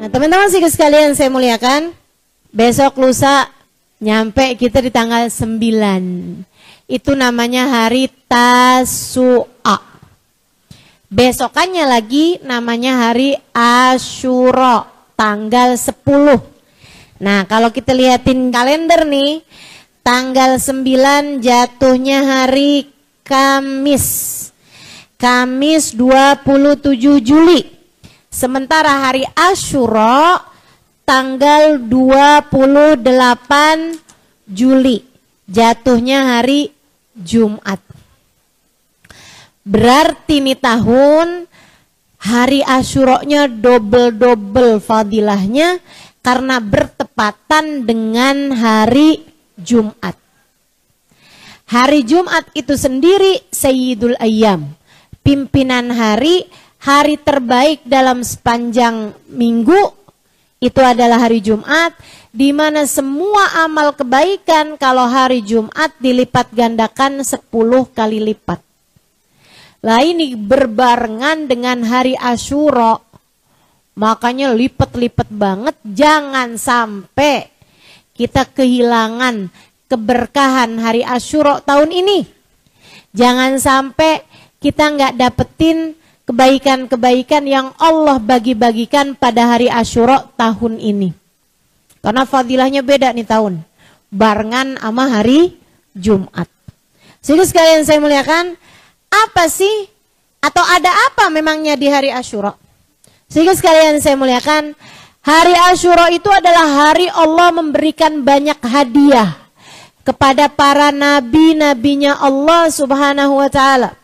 Nah teman-teman sekalian saya muliakan, besok lusa nyampe kita di tanggal 9. Itu namanya hari Tasu'a. Besokannya lagi namanya hari Asyura, tanggal 10. Nah kalau kita liatin kalender nih, tanggal 9 jatuhnya hari Kamis. Kamis 27 Juli. Sementara hari Asyura tanggal 28 Juli. Jatuhnya hari Jumat. Berarti nih tahun hari Asyuranya double fadilahnya karena bertepatan dengan hari Jumat. Hari Jumat itu sendiri Sayyidul Ayyam, pimpinan hari, hari terbaik dalam sepanjang minggu. Itu adalah hari Jumat, di mana semua amal kebaikan kalau hari Jumat dilipat gandakan 10 kali lipat. Lah ini berbarengan dengan hari Asyura, makanya lipat-lipat banget. Jangan sampai kita kehilangan keberkahan hari Asyura tahun ini. Jangan sampai kita nggak dapetin kebaikan-kebaikan yang Allah bagi-bagikan pada hari Asyura tahun ini. Karena fadilahnya beda nih tahun. Barengan sama hari Jumat. Jadi sekalian saya muliakan, apa sih atau ada apa memangnya di hari Asyura? Sehingga sekalian saya muliakan, hari Asyura itu adalah hari Allah memberikan banyak hadiah kepada para nabi-nabinya Allah Subhanahu wa taala.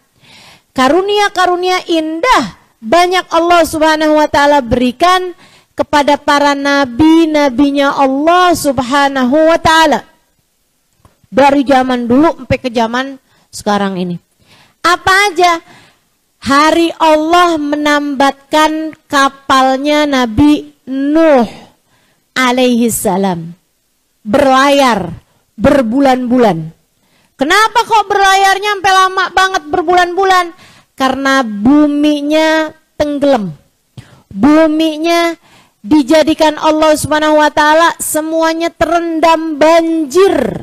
Karunia-karunia indah banyak Allah Subhanahu wa taala berikan kepada para nabi-nabinya Allah Subhanahu wa taala. Dari zaman dulu sampai ke zaman sekarang ini. Apa aja? Hari Allah menambatkan kapalnya Nabi Nuh alaihi salam. Berlayar berbulan-bulan. Kenapa kok berlayarnya sampai lama banget berbulan-bulan? Karena buminya tenggelam. Buminya dijadikan Allah Subhanahu wa taala semuanya terendam banjir.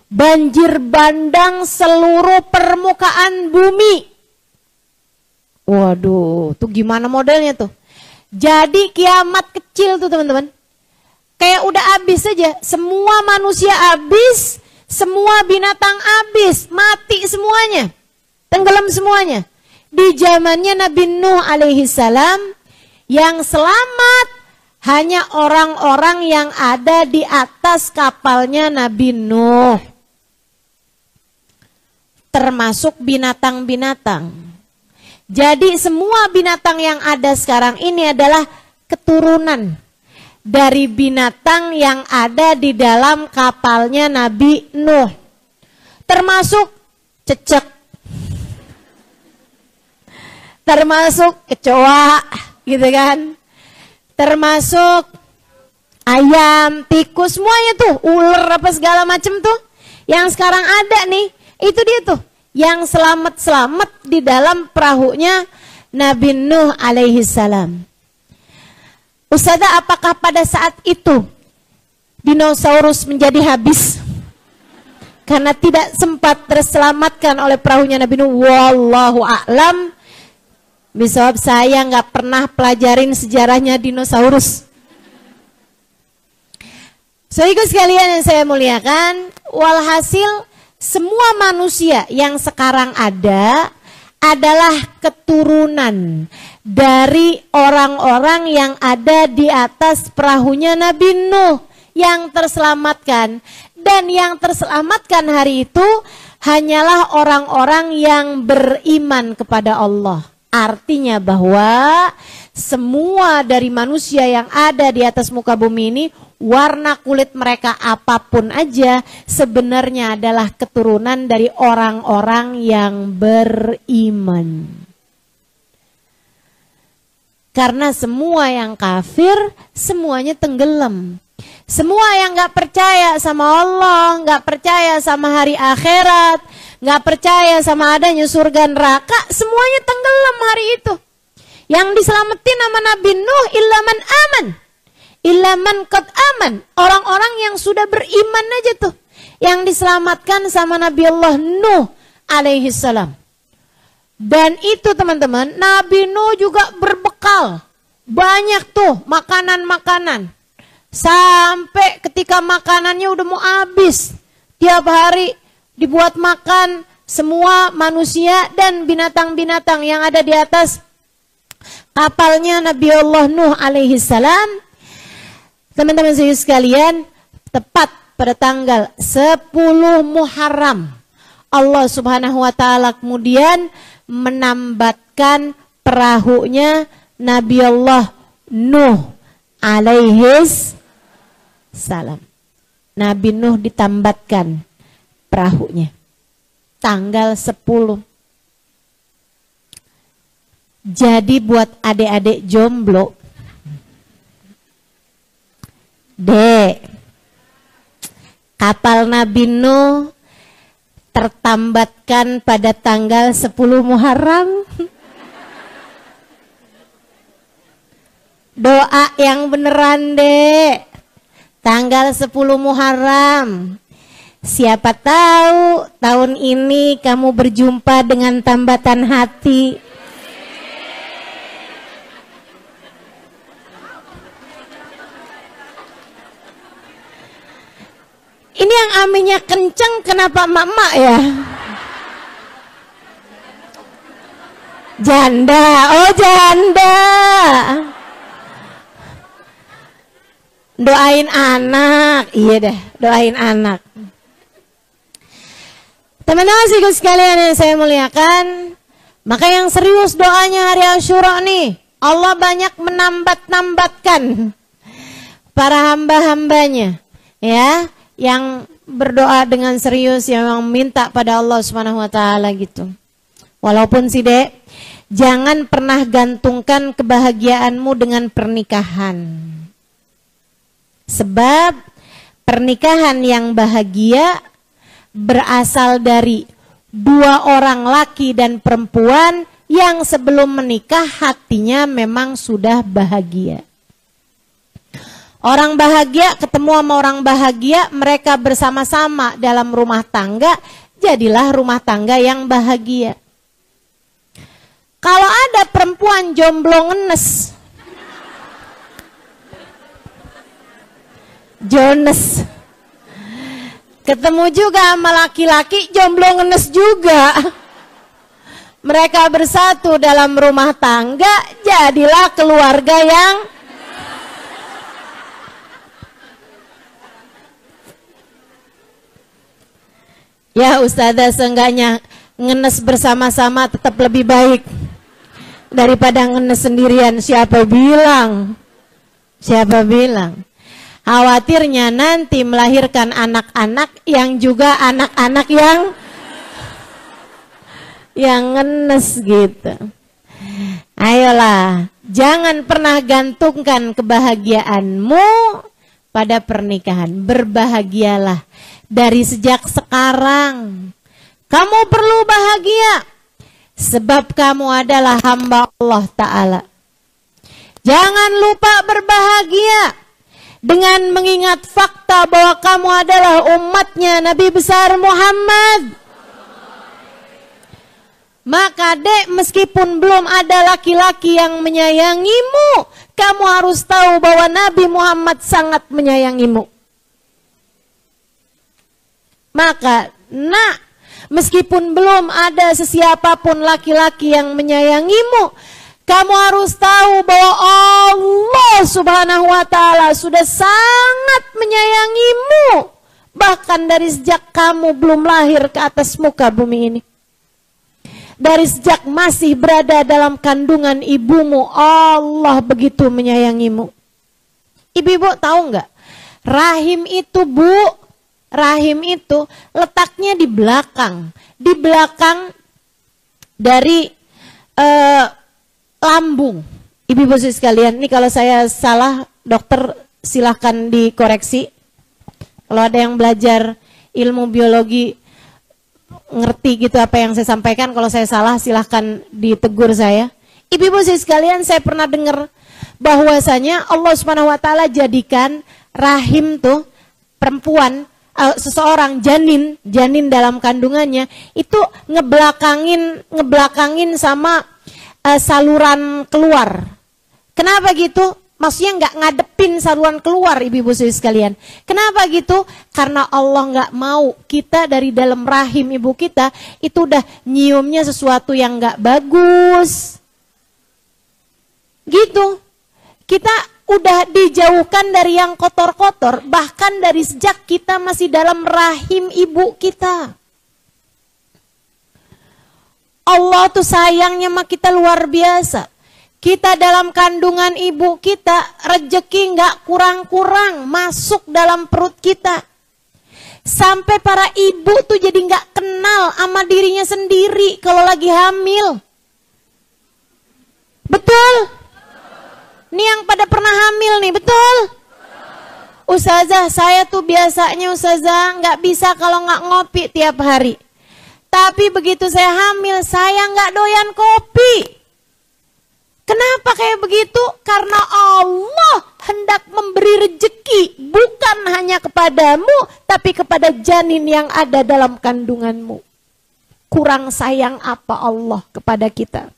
Banjir bandang seluruh permukaan bumi. Waduh, tuh gimana modelnya tuh? Jadi kiamat kecil tuh teman-teman. Kayak udah habis saja, semua manusia habis, semua binatang habis, mati semuanya. Tenggelam semuanya. Di zamannya Nabi Nuh alaihi salam, yang selamat hanya orang-orang yang ada di atas kapalnya Nabi Nuh. Termasuk binatang-binatang. Jadi semua binatang yang ada sekarang ini adalah keturunan dari binatang yang ada di dalam kapalnya Nabi Nuh. Termasuk cecek. Termasuk kecoa, gitu kan. Termasuk ayam, tikus, semuanya tuh, ular apa segala macam tuh. Yang sekarang ada nih. Itu dia tuh, yang selamat-selamat di dalam perahunya Nabi Nuh alaihi salam. Ustazah, apakah pada saat itu dinosaurus menjadi habis? Karena tidak sempat terselamatkan oleh perahunya Nabi Nuh. Wallahu a'lam. Bisawab, saya nggak pernah pelajarin sejarahnya dinosaurus. Saudara sekalian yang saya muliakan, walhasil semua manusia yang sekarang ada adalah keturunan dari orang-orang yang ada di atas perahunya Nabi Nuh yang terselamatkan. Dan yang terselamatkan hari itu hanyalah orang-orang yang beriman kepada Allah. Artinya bahwa semua dari manusia yang ada di atas muka bumi ini, warna kulit mereka apapun aja, sebenarnya adalah keturunan dari orang-orang yang beriman. Karena semua yang kafir, semuanya tenggelam. Semua yang gak percaya sama Allah, gak percaya sama hari akhirat, gak percaya sama adanya surga neraka, semuanya tenggelam hari itu. Yang diselamatin sama Nabi Nuh illa man aman. illa man qad aman. Orang-orang yang sudah beriman aja tuh yang diselamatkan sama Nabi Allah Nuh alaihi salam. Dan itu teman-teman, Nabi Nuh juga berbekal banyak tuh makanan-makanan. Sampai ketika makanannya udah mau habis, tiap hari dibuat makan semua manusia dan binatang-binatang yang ada di atas kapalnya Nabi Allah Nuh alaihi salam. Teman-teman sekalian, tepat pada tanggal 10 Muharram, Allah Subhanahu wa taala kemudian menambatkan perahunya Nabi Allah Nuh alaihi salam. Nabi Nuh ditambatkan perahunya tanggal 10. Jadi buat adik-adik jomblo, Dek, kapal Nabi Nuh tertambatkan pada tanggal 10 Muharram. Doa yang beneran, Dek. Tanggal 10 Muharram. Siapa tahu tahun ini kamu berjumpa dengan tambatan hati. Ini yang aminnya kenceng, kenapa emak-emak ya? Janda, oh janda. Doain anak, iya deh, doain anak. Teman-teman sekalian yang saya muliakan, maka yang serius doanya hari Asyura nih, Allah banyak menambatkan para hamba-hambanya, ya, yang berdoa dengan serius, yang minta pada Allah Subhanahu wa taala gitu. Walaupun sih, Dek, jangan pernah gantungkan kebahagiaanmu dengan pernikahan. Sebab pernikahan yang bahagia berasal dari dua orang laki dan perempuan yang sebelum menikah hatinya memang sudah bahagia. Orang bahagia ketemu sama orang bahagia, mereka bersama-sama dalam rumah tangga, jadilah rumah tangga yang bahagia. Kalau ada perempuan jomblo ngenes, Jones, ketemu juga sama laki-laki jomblo ngenes juga, mereka bersatu dalam rumah tangga, jadilah keluarga yang ya Ustazah, seenggaknya ngenes bersama-sama tetap lebih baik daripada ngenes sendirian. Siapa bilang? Siapa bilang? Khawatirnya nanti melahirkan anak-anak yang juga anak-anak yang ngenes gitu. Ayolah, jangan pernah gantungkan kebahagiaanmu pada pernikahan. Berbahagialah dari sejak sekarang. Kamu perlu bahagia sebab kamu adalah hamba Allah Ta'ala. Jangan lupa berbahagia dengan mengingat fakta bahwa kamu adalah umatnya Nabi besar Muhammad. Maka Dek, meskipun belum ada laki-laki yang menyayangimu, kamu harus tahu bahwa Nabi Muhammad sangat menyayangimu. Maka nak, meskipun belum ada sesiapapun laki-laki yang menyayangimu, kamu harus tahu bahwa Allah Subhanahu wa taala sudah sangat menyayangimu, bahkan dari sejak kamu belum lahir ke atas muka bumi ini. Dari sejak masih berada dalam kandungan ibumu, Allah begitu menyayangimu. Ibu-ibu tahu nggak? Rahim itu, Bu, rahim itu letaknya di belakang dari lambung. Ibu-ibu sekalian, ini kalau saya salah, dokter silahkan dikoreksi. Kalau ada yang belajar ilmu biologi ngerti gitu apa yang saya sampaikan, kalau saya salah silahkan ditegur saya. Ibu-ibu sekalian, saya pernah dengar bahwasanya Allah Subhanahu wa taala jadikan rahim tuh perempuan, seseorang janin dalam kandungannya itu ngebelakangin sama saluran keluar. Kenapa gitu? Maksudnya nggak ngadepin saluran keluar, ibu-ibu sekalian. Kenapa gitu? Karena Allah nggak mau kita dari dalam rahim ibu kita itu udah nyiumnya sesuatu yang nggak bagus. Gitu. Kita udah dijauhkan dari yang kotor-kotor, bahkan dari sejak kita masih dalam rahim ibu kita. Allah tuh sayangnya sama kita luar biasa. Kita dalam kandungan ibu kita, rejeki nggak kurang-kurang masuk dalam perut kita. Sampai para ibu tuh jadi nggak kenal sama dirinya sendiri kalau lagi hamil. Betul? Ini yang pada pernah hamil nih, betul? Ustazah, saya tuh biasanya Ustazah nggak bisa kalau nggak ngopi tiap hari. Tapi begitu saya hamil, saya nggak doyan kopi. Kenapa kayak begitu? Karena Allah hendak memberi rejeki bukan hanya kepadamu, tapi kepada janin yang ada dalam kandunganmu. Kurang sayang apa Allah kepada kita?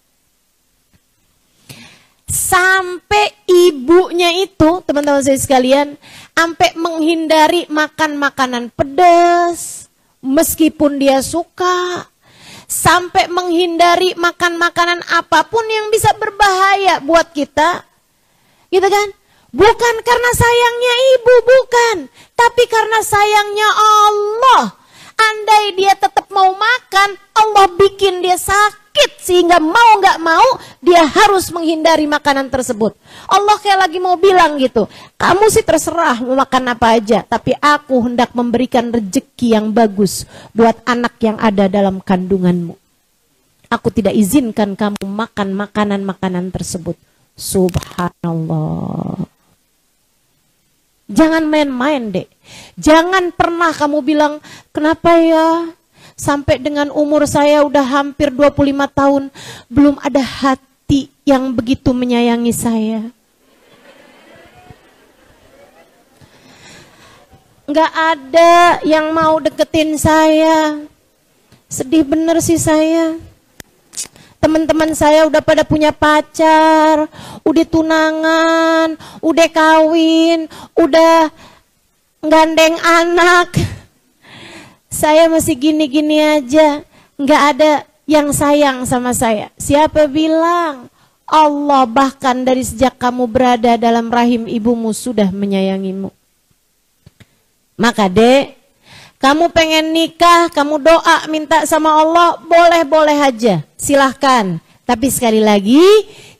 Sampai ibunya itu, teman-teman saya sekalian, sampai menghindari makan makanan pedas, meskipun dia suka. Sampai menghindari makan makanan apapun yang bisa berbahaya buat kita. Gitu kan? Bukan karena sayangnya ibu, bukan. Tapi karena sayangnya Allah. Andai dia tetap mau makan, Allah bikin dia sakit. Sehingga mau nggak mau, dia harus menghindari makanan tersebut. Allah kayak lagi mau bilang gitu, kamu sih terserah mau makan apa aja. Tapi aku hendak memberikan rezeki yang bagus buat anak yang ada dalam kandunganmu. Aku tidak izinkan kamu makan makanan-makanan tersebut. Subhanallah. Jangan main-main deh. Jangan pernah kamu bilang, kenapa ya sampai dengan umur saya udah hampir 25 tahun belum ada hati yang begitu menyayangi saya. Nggak ada yang mau deketin saya. Sedih bener sih saya. Teman-teman saya udah pada punya pacar, udah tunangan, udah kawin, udah gandeng anak. Saya masih gini-gini aja, nggak ada yang sayang sama saya. Siapa bilang? Allah bahkan dari sejak kamu berada dalam rahim ibumu sudah menyayangimu. Maka dek, kamu pengen nikah, kamu doa minta sama Allah, boleh-boleh aja, silahkan. Tapi sekali lagi,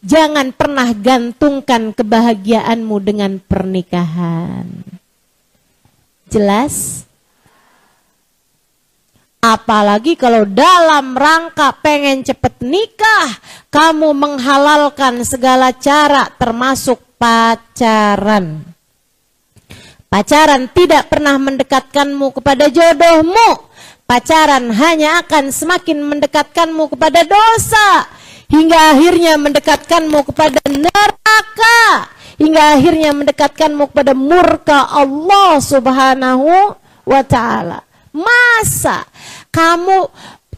jangan pernah gantungkan kebahagiaanmu dengan pernikahan. Jelas? Apalagi kalau dalam rangka pengen cepet nikah, kamu menghalalkan segala cara termasuk pacaran. Pacaran tidak pernah mendekatkanmu kepada jodohmu. Pacaran hanya akan semakin mendekatkanmu kepada dosa. Hingga akhirnya mendekatkanmu kepada neraka. Hingga akhirnya mendekatkanmu kepada murka Allah Subhanahu wa ta'ala. Masa kamu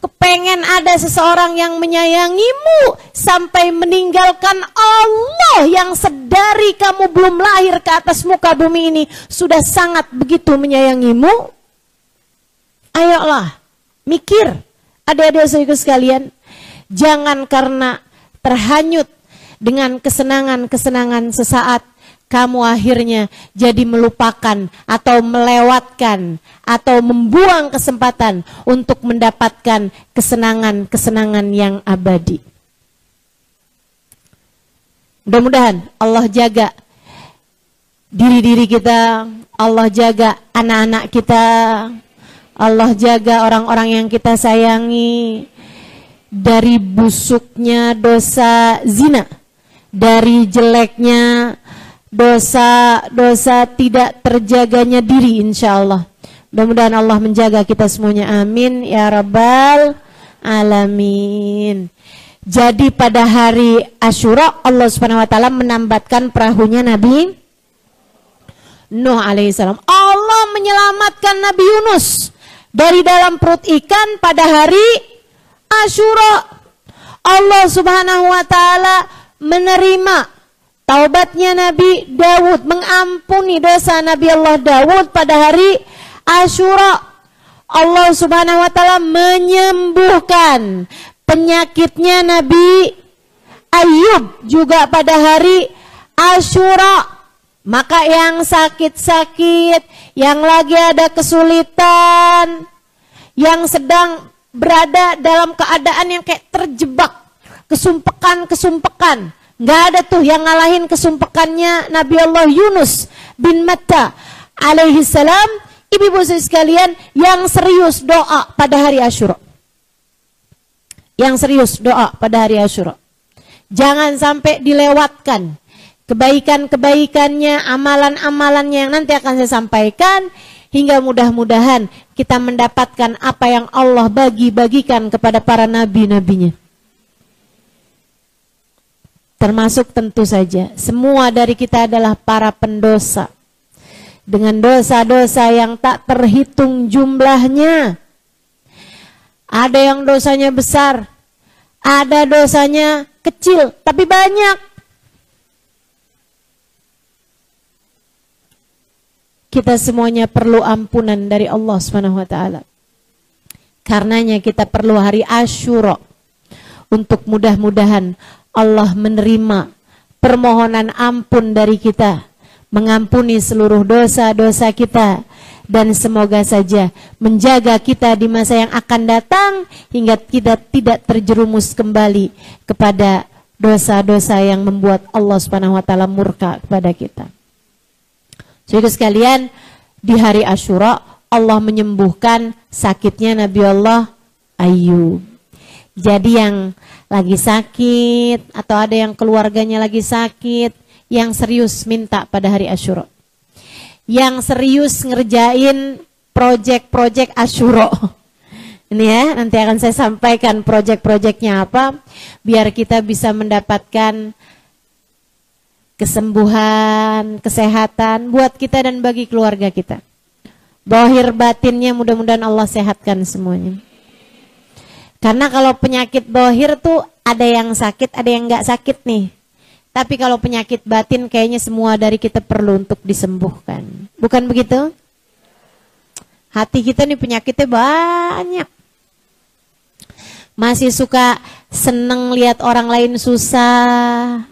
kepengen ada seseorang yang menyayangimu sampai meninggalkan Allah yang sedari kamu belum lahir ke atas muka bumi ini sudah sangat begitu menyayangimu? Ayolah, mikir, adik-adik saudaraku sekalian, jangan karena terhanyut dengan kesenangan-kesenangan sesaat kamu akhirnya jadi melupakan atau melewatkan atau membuang kesempatan untuk mendapatkan kesenangan-kesenangan yang abadi. Mudah-mudahan Allah jaga diri-diri kita, Allah jaga anak-anak kita, Allah jaga orang-orang yang kita sayangi dari busuknya dosa zina, dari jeleknya dosa-dosa tidak terjaganya diri, insya Allah. Mudah-mudahan Allah menjaga kita semuanya, amin ya rabbal alamin. Jadi pada hari Asyura Allah Subhanahu wa taala menambatkan perahunya Nabi Nuh alaihissalam. Allah menyelamatkan Nabi Yunus dari dalam perut ikan pada hari Asyura. Allah Subhanahu wa taala menerima taubatnya Nabi Daud, mengampuni dosa Nabi Allah Daud pada hari Asyura. Allah Subhanahu wa taala menyembuhkan penyakitnya Nabi Ayub juga pada hari Asyura. Maka yang sakit-sakit, yang lagi ada kesulitan, yang sedang berada dalam keadaan yang kayak terjebak, kesumpekan, nggak ada tuh yang ngalahin kesumpekannya Nabi Allah Yunus bin Matta alaihi salam. Ibu-ibu sekalian, yang serius doa pada hari Asyura. Yang serius doa pada hari Asyura. Jangan sampai dilewatkan kebaikan-kebaikannya, amalan-amalannya yang nanti akan saya sampaikan, hingga mudah-mudahan kita mendapatkan apa yang Allah bagi-bagikan kepada para nabi-nabinya. Termasuk tentu saja semua dari kita adalah para pendosa dengan dosa-dosa yang tak terhitung jumlahnya. Ada yang dosanya besar, ada dosanya kecil tapi banyak. Kita semuanya perlu ampunan dari Allah Subhanahu wa taala. Karenanya kita perlu hari Asyura untuk mudah-mudahan Allah menerima permohonan ampun dari kita, mengampuni seluruh dosa-dosa kita, dan semoga saja menjaga kita di masa yang akan datang hingga kita tidak terjerumus kembali kepada dosa-dosa yang membuat Allah Subhanahu wa taala murka kepada kita. Jadi sekalian, di hari Asyura Allah menyembuhkan sakitnya Nabi Allah Ayub. Jadi yang lagi sakit atau ada yang keluarganya lagi sakit, yang serius minta pada hari Asyura. Yang serius ngerjain project-project Asyura. Ini ya, nanti akan saya sampaikan project-projectnya apa, biar kita bisa mendapatkan kesembuhan, kesehatan buat kita dan bagi keluarga kita. Zahir batinnya mudah-mudahan Allah sehatkan semuanya. Karena kalau penyakit zahir tuh ada yang sakit, ada yang nggak sakit nih. Tapi kalau penyakit batin kayaknya semua dari kita perlu untuk disembuhkan. Bukan begitu? Hati kita nih penyakitnya banyak. Masih suka seneng lihat orang lain susah.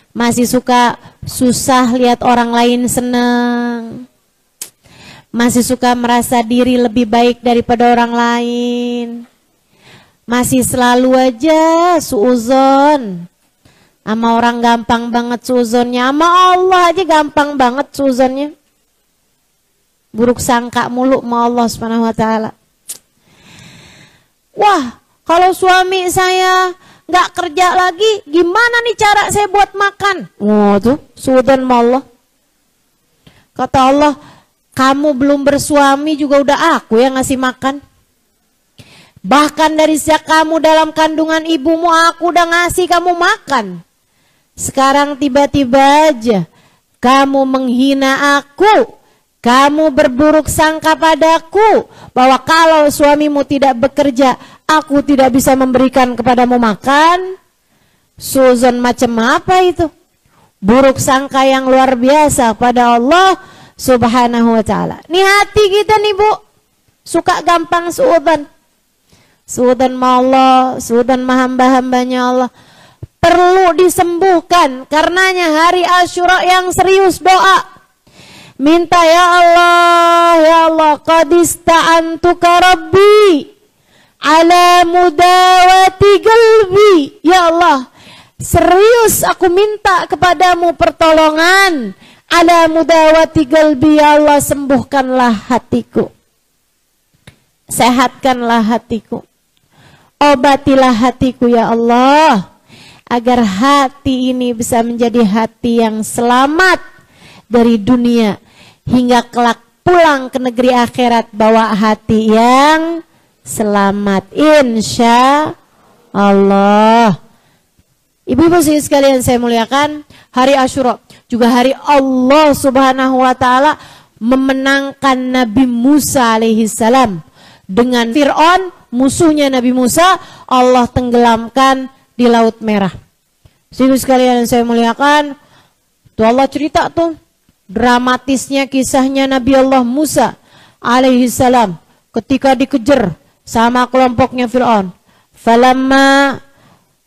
Masih suka susah lihat orang lain seneng. Masih suka merasa diri lebih baik daripada orang lain. Masih selalu aja suuzon. Sama orang gampang banget suuzonnya. Sama Allah aja gampang banget suuzonnya. Buruk sangka mulu sama Allah Subhanahu wa taala. Wah, kalau suami saya nggak kerja lagi, gimana nih cara saya buat makan? Oh tuh, suudzon sama Allah. Kata Allah, kamu belum bersuami juga udah aku yang ngasih makan. Bahkan dari sejak kamu dalam kandungan ibumu, aku udah ngasih kamu makan. Sekarang tiba-tiba aja kamu menghina aku, kamu berburuk sangka padaku, bahwa kalau suamimu tidak bekerja, aku tidak bisa memberikan kepadamu makan. Suuzon macam apa itu? Buruk sangka yang luar biasa pada Allah Subhanahu wa taala. Nih hati kita nih Bu, suka gampang suudzon. Suudzon sama Allah, suudzon sama hamba-hambanya Allah. Perlu disembuhkan. Karenanya hari Asyura yang serius doa. Minta ya Allah, qad ista'antuka rabbi ala mudawati qalbi. Ya Allah, serius aku minta kepadamu pertolongan. Ala mudawati qalbi, ya Allah, sembuhkanlah hatiku. Sehatkanlah hatiku. Obatilah hatiku ya Allah, agar hati ini bisa menjadi hati yang selamat dari dunia hingga kelak pulang ke negeri akhirat bawa hati yang selamat, insya Allah. Ibu-ibu sekalian saya muliakan, hari Asyura juga hari Allah Subhanahu wa taala memenangkan Nabi Musa alaihi salam dengan Fir'aun, musuhnya Nabi Musa, Allah tenggelamkan di Laut Merah. Ibu sekalian saya muliakan, tuh Allah cerita tuh dramatisnya kisahnya Nabi Allah Musa alaihi salam ketika dikejar sama kelompoknya Fir'aun. Falamma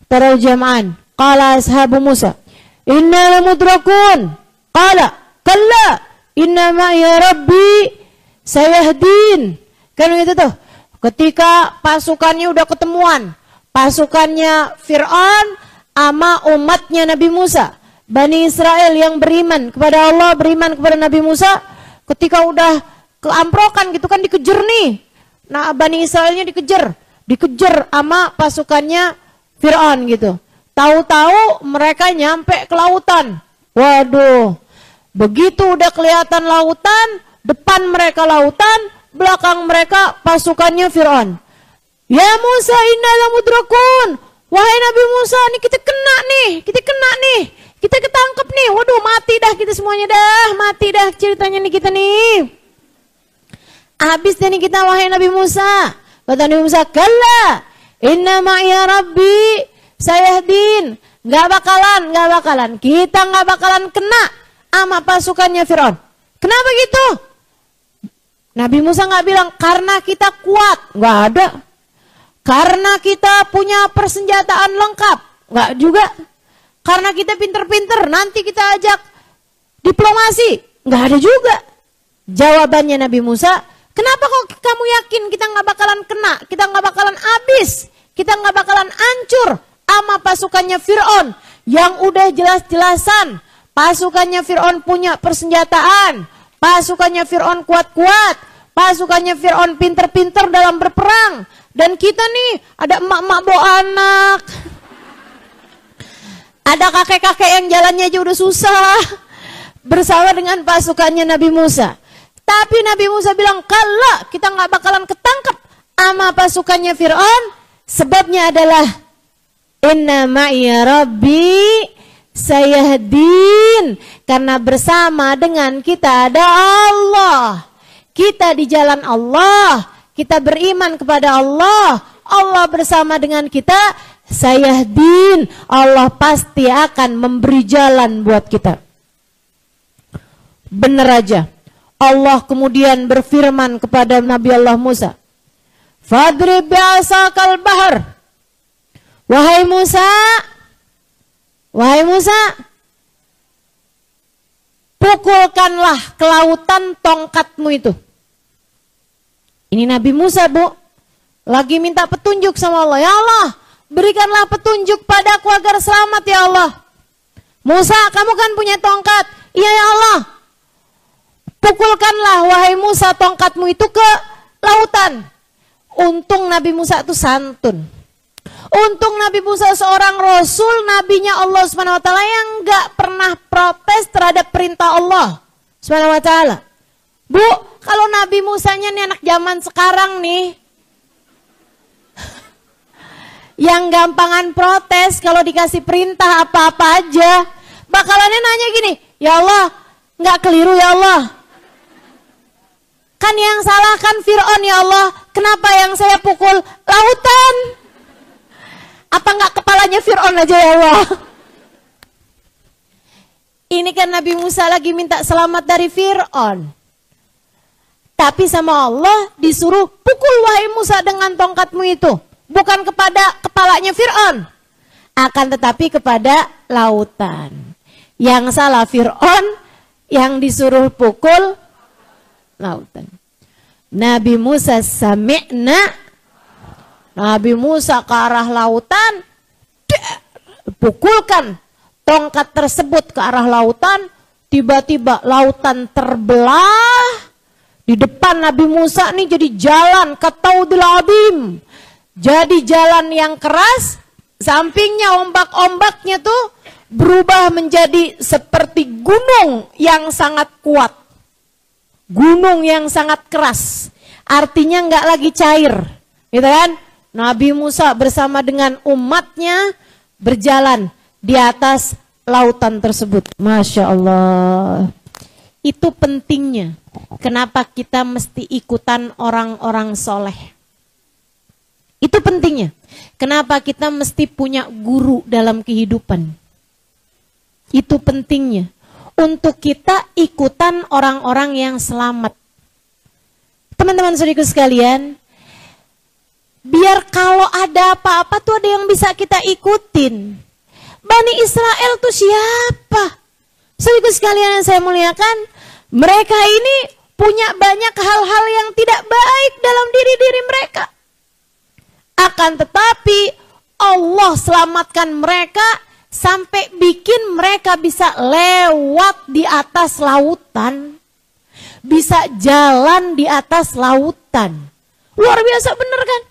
taral jam'an qala ashabu Musa inna lamudrakun qala kalla inna ma'iya rabbi sayahdin. Kan itu tuh ketika pasukannya udah ketemuan, pasukannya Fir'aun sama umatnya Nabi Musa, Bani Israel yang beriman kepada Allah, beriman kepada Nabi Musa, ketika udah keamprokan gitu kan, dikejar nih. Nah Bani Israelnya dikejar sama pasukannya Fir'aun gitu. Tahu-tahu mereka nyampe ke lautan. Waduh, begitu udah kelihatan lautan, depan mereka lautan, belakang mereka pasukannya Fir'aun. Ya Musa inna lamudrakun. Wahai Nabi Musa, nih kita kena nih, kita ketangkep nih. Waduh, mati dah kita semuanya dah, mati dah ceritanya nih kita nih. Habis dah nih kita wahai Nabi Musa. Kata Nabi Musa, kalla inna ma'iya rabbi sayahdin. Gak bakalan, kita gak bakalan kena sama pasukannya Fir'aun. Kenapa gitu? Nabi Musa gak bilang karena kita kuat, gak ada. Karena kita punya persenjataan lengkap, gak juga. Karena kita pinter-pinter, nanti kita ajak diplomasi, gak ada juga. Jawabannya Nabi Musa, kenapa kok kamu yakin kita gak bakalan kena, kita gak bakalan habis, kita gak bakalan hancur sama pasukannya Fir'aun yang udah jelas-jelasan pasukannya Fir'aun punya persenjataan, pasukannya Fir'aun kuat-kuat, pasukannya Fir'aun pinter-pinter dalam berperang, dan kita nih ada emak-emak bawa anak, ada kakek-kakek yang jalannya aja udah susah bersama dengan pasukannya Nabi Musa. Tapi Nabi Musa bilang kalau kita nggak bakalan ketangkep sama pasukannya Fir'aun, sebabnya adalah inna ma'iya rabbi sayahdin, karena bersama dengan kita ada Allah. Kita di jalan Allah, kita beriman kepada Allah, Allah bersama dengan kita, sayahdin, Allah pasti akan memberi jalan buat kita. Bener aja, Allah kemudian berfirman kepada Nabi Allah Musa, fadrib bi'asakal bahar. Wahai Musa, pukulkanlah ke lautan tongkatmu itu. Ini Nabi Musa, Bu, lagi minta petunjuk sama Allah. Ya Allah, berikanlah petunjuk padaku agar selamat ya Allah. Musa, kamu kan punya tongkat. Iya ya Allah. Pukulkanlah wahai Musa tongkatmu itu ke lautan. Untung Nabi Musa itu santun. Untung Nabi Musa seorang rasul, nabinya Allah Subhanahu wa taala yang enggak pernah protes terhadap perintah Allah Subhanahu wa taala. Bu, kalau Nabi Musanya nih anak zaman sekarang nih yang gampangan protes kalau dikasih perintah apa-apa aja, bakalannya nanya gini, ya Allah, enggak keliru ya Allah. Kan yang salah kan Fir'aun ya Allah, kenapa yang saya pukul lautan? Apa enggak kepalanya Fir'aun aja ya Allah? Ini kan Nabi Musa lagi minta selamat dari Fir'aun. Tapi sama Allah disuruh pukul wahai Musa dengan tongkatmu itu. Bukan kepada kepalanya Fir'aun. Akan tetapi kepada lautan. Yang salah Fir'aun, yang disuruh pukul lautan. Nabi Musa sami'na. Nabi Musa ke arah lautan, pukulkan tongkat tersebut ke arah lautan, tiba-tiba lautan terbelah, di depan Nabi Musa nih jadi jalan kataudil adim, jadi jalan yang keras, sampingnya ombak-ombaknya tuh berubah menjadi seperti gunung yang sangat kuat, gunung yang sangat keras, artinya nggak lagi cair, gitu kan? Nabi Musa bersama dengan umatnya berjalan di atas lautan tersebut. Masya Allah. Itu pentingnya. Kenapa kita mesti ikutan orang-orang soleh? Itu pentingnya. Kenapa kita mesti punya guru dalam kehidupan? Itu pentingnya. Untuk kita ikutan orang-orang yang selamat. Teman-teman saudaraku sekalian, biar kalau ada apa-apa tuh ada yang bisa kita ikutin. Bani Israel tuh siapa? Saudaraku sekalian yang saya muliakan, mereka ini punya banyak hal-hal yang tidak baik dalam diri-diri mereka. Akan tetapi Allah selamatkan mereka sampai bikin mereka bisa lewat di atas lautan. Bisa jalan di atas lautan. Luar biasa bener kan?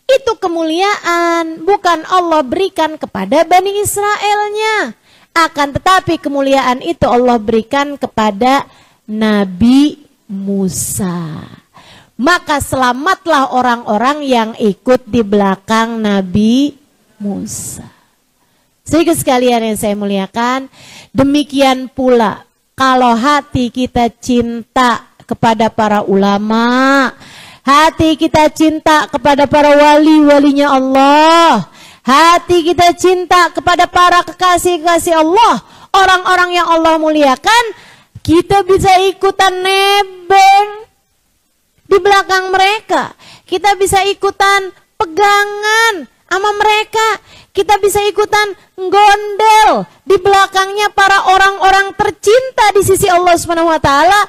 Itu kemuliaan bukan Allah berikan kepada Bani Israelnya. Akan tetapi kemuliaan itu Allah berikan kepada Nabi Musa. Maka selamatlah orang-orang yang ikut di belakang Nabi Musa. Sehingga sekalian yang saya muliakan, demikian pula kalau hati kita cinta kepada para ulama, hati kita cinta kepada para wali-walinya Allah, hati kita cinta kepada para kekasih-kekasih Allah, orang-orang yang Allah muliakan, kita bisa ikutan nebeng di belakang mereka. Kita bisa ikutan pegangan sama mereka. Kita bisa ikutan gondel di belakangnya para orang-orang tercinta di sisi Allah Subhanahu wa taala.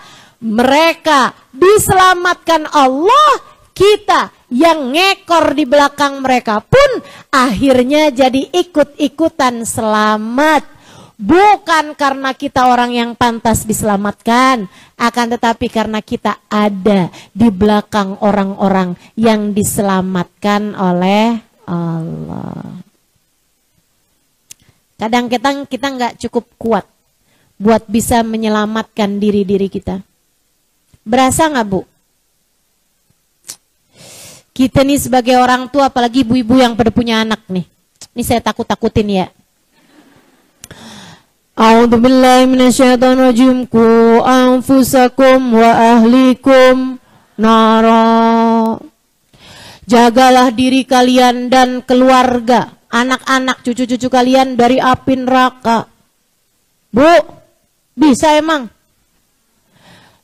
Mereka diselamatkan Allah, kita yang ngekor di belakang mereka pun akhirnya jadi ikut-ikutan selamat. Bukan karena kita orang yang pantas diselamatkan, akan tetapi karena kita ada di belakang orang-orang yang diselamatkan oleh Allah. Kadang-kadang kita nggak cukup kuat buat bisa menyelamatkan diri-diri kita. Berasa nggak, Bu? Kita nih sebagai orang tua, apalagi ibu-ibu yang pada punya anak nih. Ini saya takut-takutin ya. A'udzubillahi minasyaitonirrajim. Qu anfusakum wa ahlikum nara. Jagalah diri kalian dan keluarga, anak-anak, cucu-cucu kalian dari api neraka. Bu, bisa emang?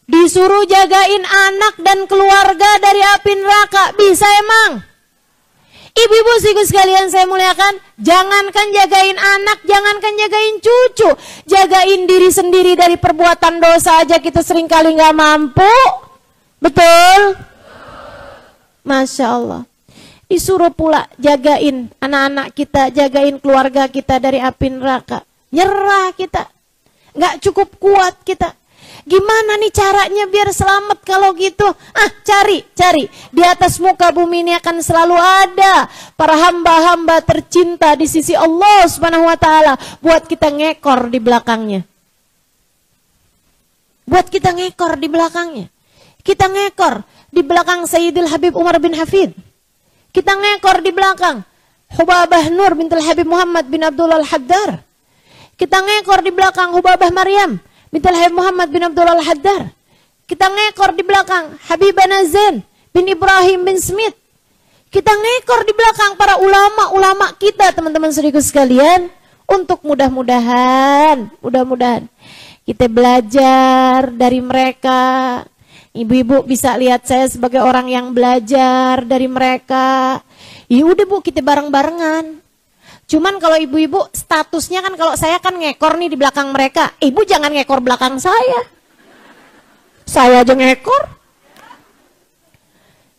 Disuruh jagain anak dan keluarga dari api neraka, bisa emang? Ibu-ibu sekalian saya muliakan, jangankan jagain anak, jangankan jagain cucu, jagain diri sendiri dari perbuatan dosa aja kita seringkali nggak mampu. Betul? Masya Allah. Disuruh pula jagain anak-anak kita, jagain keluarga kita dari api neraka. Nyerah kita, nggak cukup kuat kita. Gimana nih caranya biar selamat kalau gitu? Cari. Di atas muka bumi ini akan selalu ada para hamba-hamba tercinta di sisi Allah Subhanahu wa taala buat kita ngekor di belakangnya. Buat kita ngekor di belakangnya. Kita ngekor di belakang Sayyidil Habib Umar bin Hafid. Kita ngekor di belakang Hubabah Nur bintul Habib Muhammad bin Abdullah Al-Haddar. Kita ngekor di belakang Hubabah Maryam bintul Habib Muhammad bin Abdullah Al-Haddar. Kita ngekor di belakang Habibana Zain bin Ibrahim bin Smith. Kita ngekor di belakang para ulama-ulama kita, teman-teman saudaraku sekalian, untuk mudah-mudahan kita belajar dari mereka. Ibu-ibu bisa lihat saya sebagai orang yang belajar dari mereka. Ya udah Bu, kita bareng-barengan. Cuman kalau ibu-ibu statusnya kan, kalau saya kan ngekor nih di belakang mereka. Ibu jangan ngekor belakang saya. Saya aja ngekor.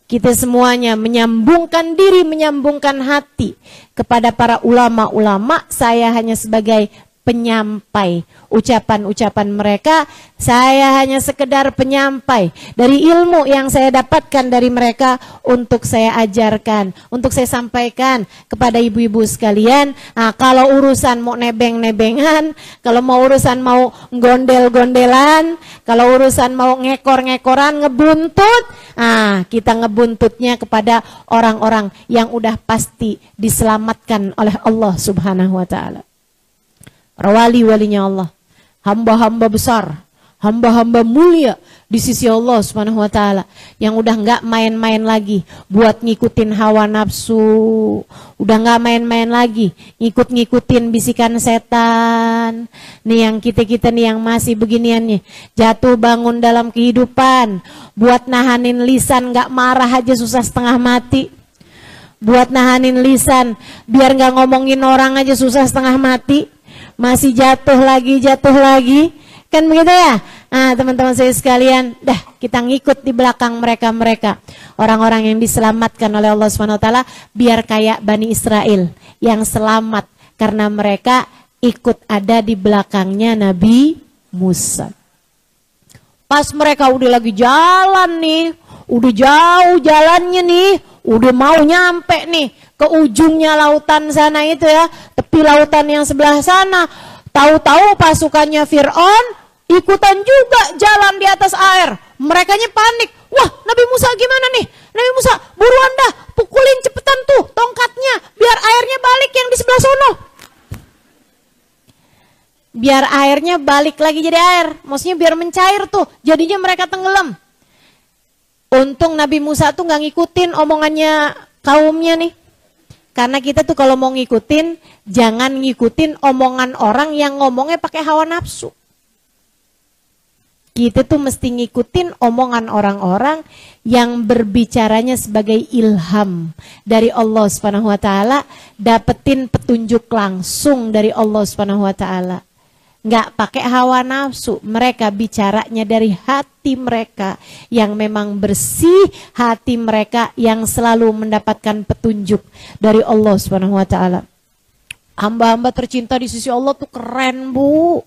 Kita semuanya menyambungkan diri, menyambungkan hati kepada para ulama-ulama. Saya hanya sebagai penyampai ucapan-ucapan mereka. Saya hanya sekedar penyampai dari ilmu yang saya dapatkan dari mereka untuk saya ajarkan, untuk saya sampaikan kepada ibu-ibu sekalian. Nah, kalau urusan mau nebeng-nebengan, kalau mau urusan mau gondel-gondelan, kalau urusan mau ngekor-ngekoran, ngebuntut, nah kita ngebuntutnya kepada orang-orang yang udah pasti diselamatkan oleh Allah Subhanahu wa ta'ala. Para wali-walinya Allah, hamba-hamba besar, hamba-hamba mulia di sisi Allah Subhanahu wa ta'ala, yang udah nggak main-main lagi buat ngikutin hawa nafsu, udah nggak main-main lagi ngikut-ngikutin bisikan setan. Nih yang kita-kita nih yang masih beginian nih, jatuh bangun dalam kehidupan, buat nahanin lisan nggak marah aja susah setengah mati. Buat nahanin lisan biar nggak ngomongin orang aja susah setengah mati. Masih jatuh lagi, kan begitu ya? Nah teman-teman saya sekalian, dah kita ngikut di belakang mereka-mereka, orang-orang yang diselamatkan oleh Allah SWT, biar kayak Bani Israel yang selamat karena mereka ikut ada di belakangnya Nabi Musa. Pas mereka udah lagi jalan nih, udah jauh jalannya nih, udah mau nyampe nih ke ujungnya lautan sana itu ya, tepi lautan yang sebelah sana. Tahu-tahu pasukannya Fir'aun ikutan juga jalan di atas air. Merekanya panik. Wah, Nabi Musa gimana nih? Nabi Musa, buruan dah, pukulin cepetan tuh tongkatnya biar airnya balik yang di sebelah sono. Biar airnya balik lagi jadi air. Maksudnya biar mencair tuh, jadinya mereka tenggelam. Untung Nabi Musa tuh gak ngikutin omongannya kaumnya nih. Karena kita tuh kalau mau ngikutin, jangan ngikutin omongan orang yang ngomongnya pakai hawa nafsu. Kita tuh mesti ngikutin omongan orang-orang yang berbicaranya sebagai ilham dari Allah Subhanahu wa ta'ala, dapetin petunjuk langsung dari Allah Subhanahu wa ta'ala. Nggak pakai hawa nafsu, mereka bicaranya dari hati mereka yang memang bersih, hati mereka yang selalu mendapatkan petunjuk dari Allah Subhanahu wa ta'ala. Hamba-hamba tercinta di sisi Allah tuh keren, Bu.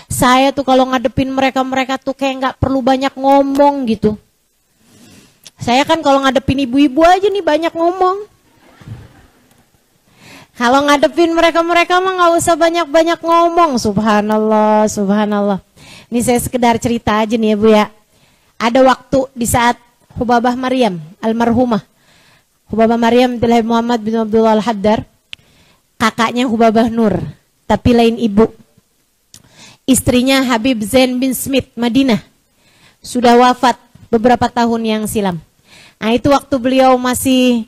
Saya tuh kalau ngadepin mereka-mereka tuh kayak nggak perlu banyak ngomong gitu. Saya kan kalau ngadepin ibu-ibu aja nih banyak ngomong. Kalau ngadepin mereka-mereka mah nggak usah banyak-banyak ngomong. Subhanallah, subhanallah. Ini saya sekedar cerita aja nih ya Bu ya. Ada waktu di saat Hubabah Maryam, almarhumah. Hubabah Maryam bin Muhammad bin Abdullah Al-Haddar. Kakaknya Hubabah Nur, tapi lain ibu. Istrinya Habib Zain bin Smith, Madinah. Sudah wafat beberapa tahun yang silam. Nah itu waktu beliau masih...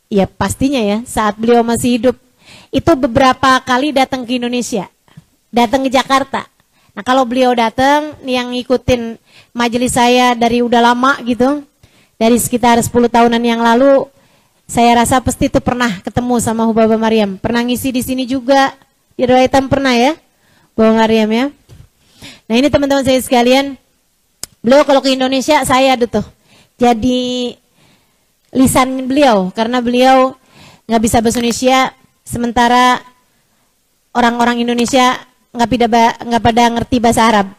Ya pastinya ya, saat beliau masih hidup, itu beberapa kali datang ke Indonesia, datang ke Jakarta. Nah kalau beliau datang, nih yang ngikutin majelis saya dari udah lama gitu, dari sekitar 10 tahunan yang lalu, saya rasa pasti itu pernah ketemu sama Hubabah Maryam. Pernah ngisi di sini juga, di Royaitam pernah ya, Hubabah Maryam ya. Nah ini teman-teman saya sekalian, beliau kalau ke Indonesia, saya tuh jadi... lisan beliau, karena beliau nggak bisa bahasa Indonesia, sementara orang-orang Indonesia nggak pada ngerti bahasa Arab.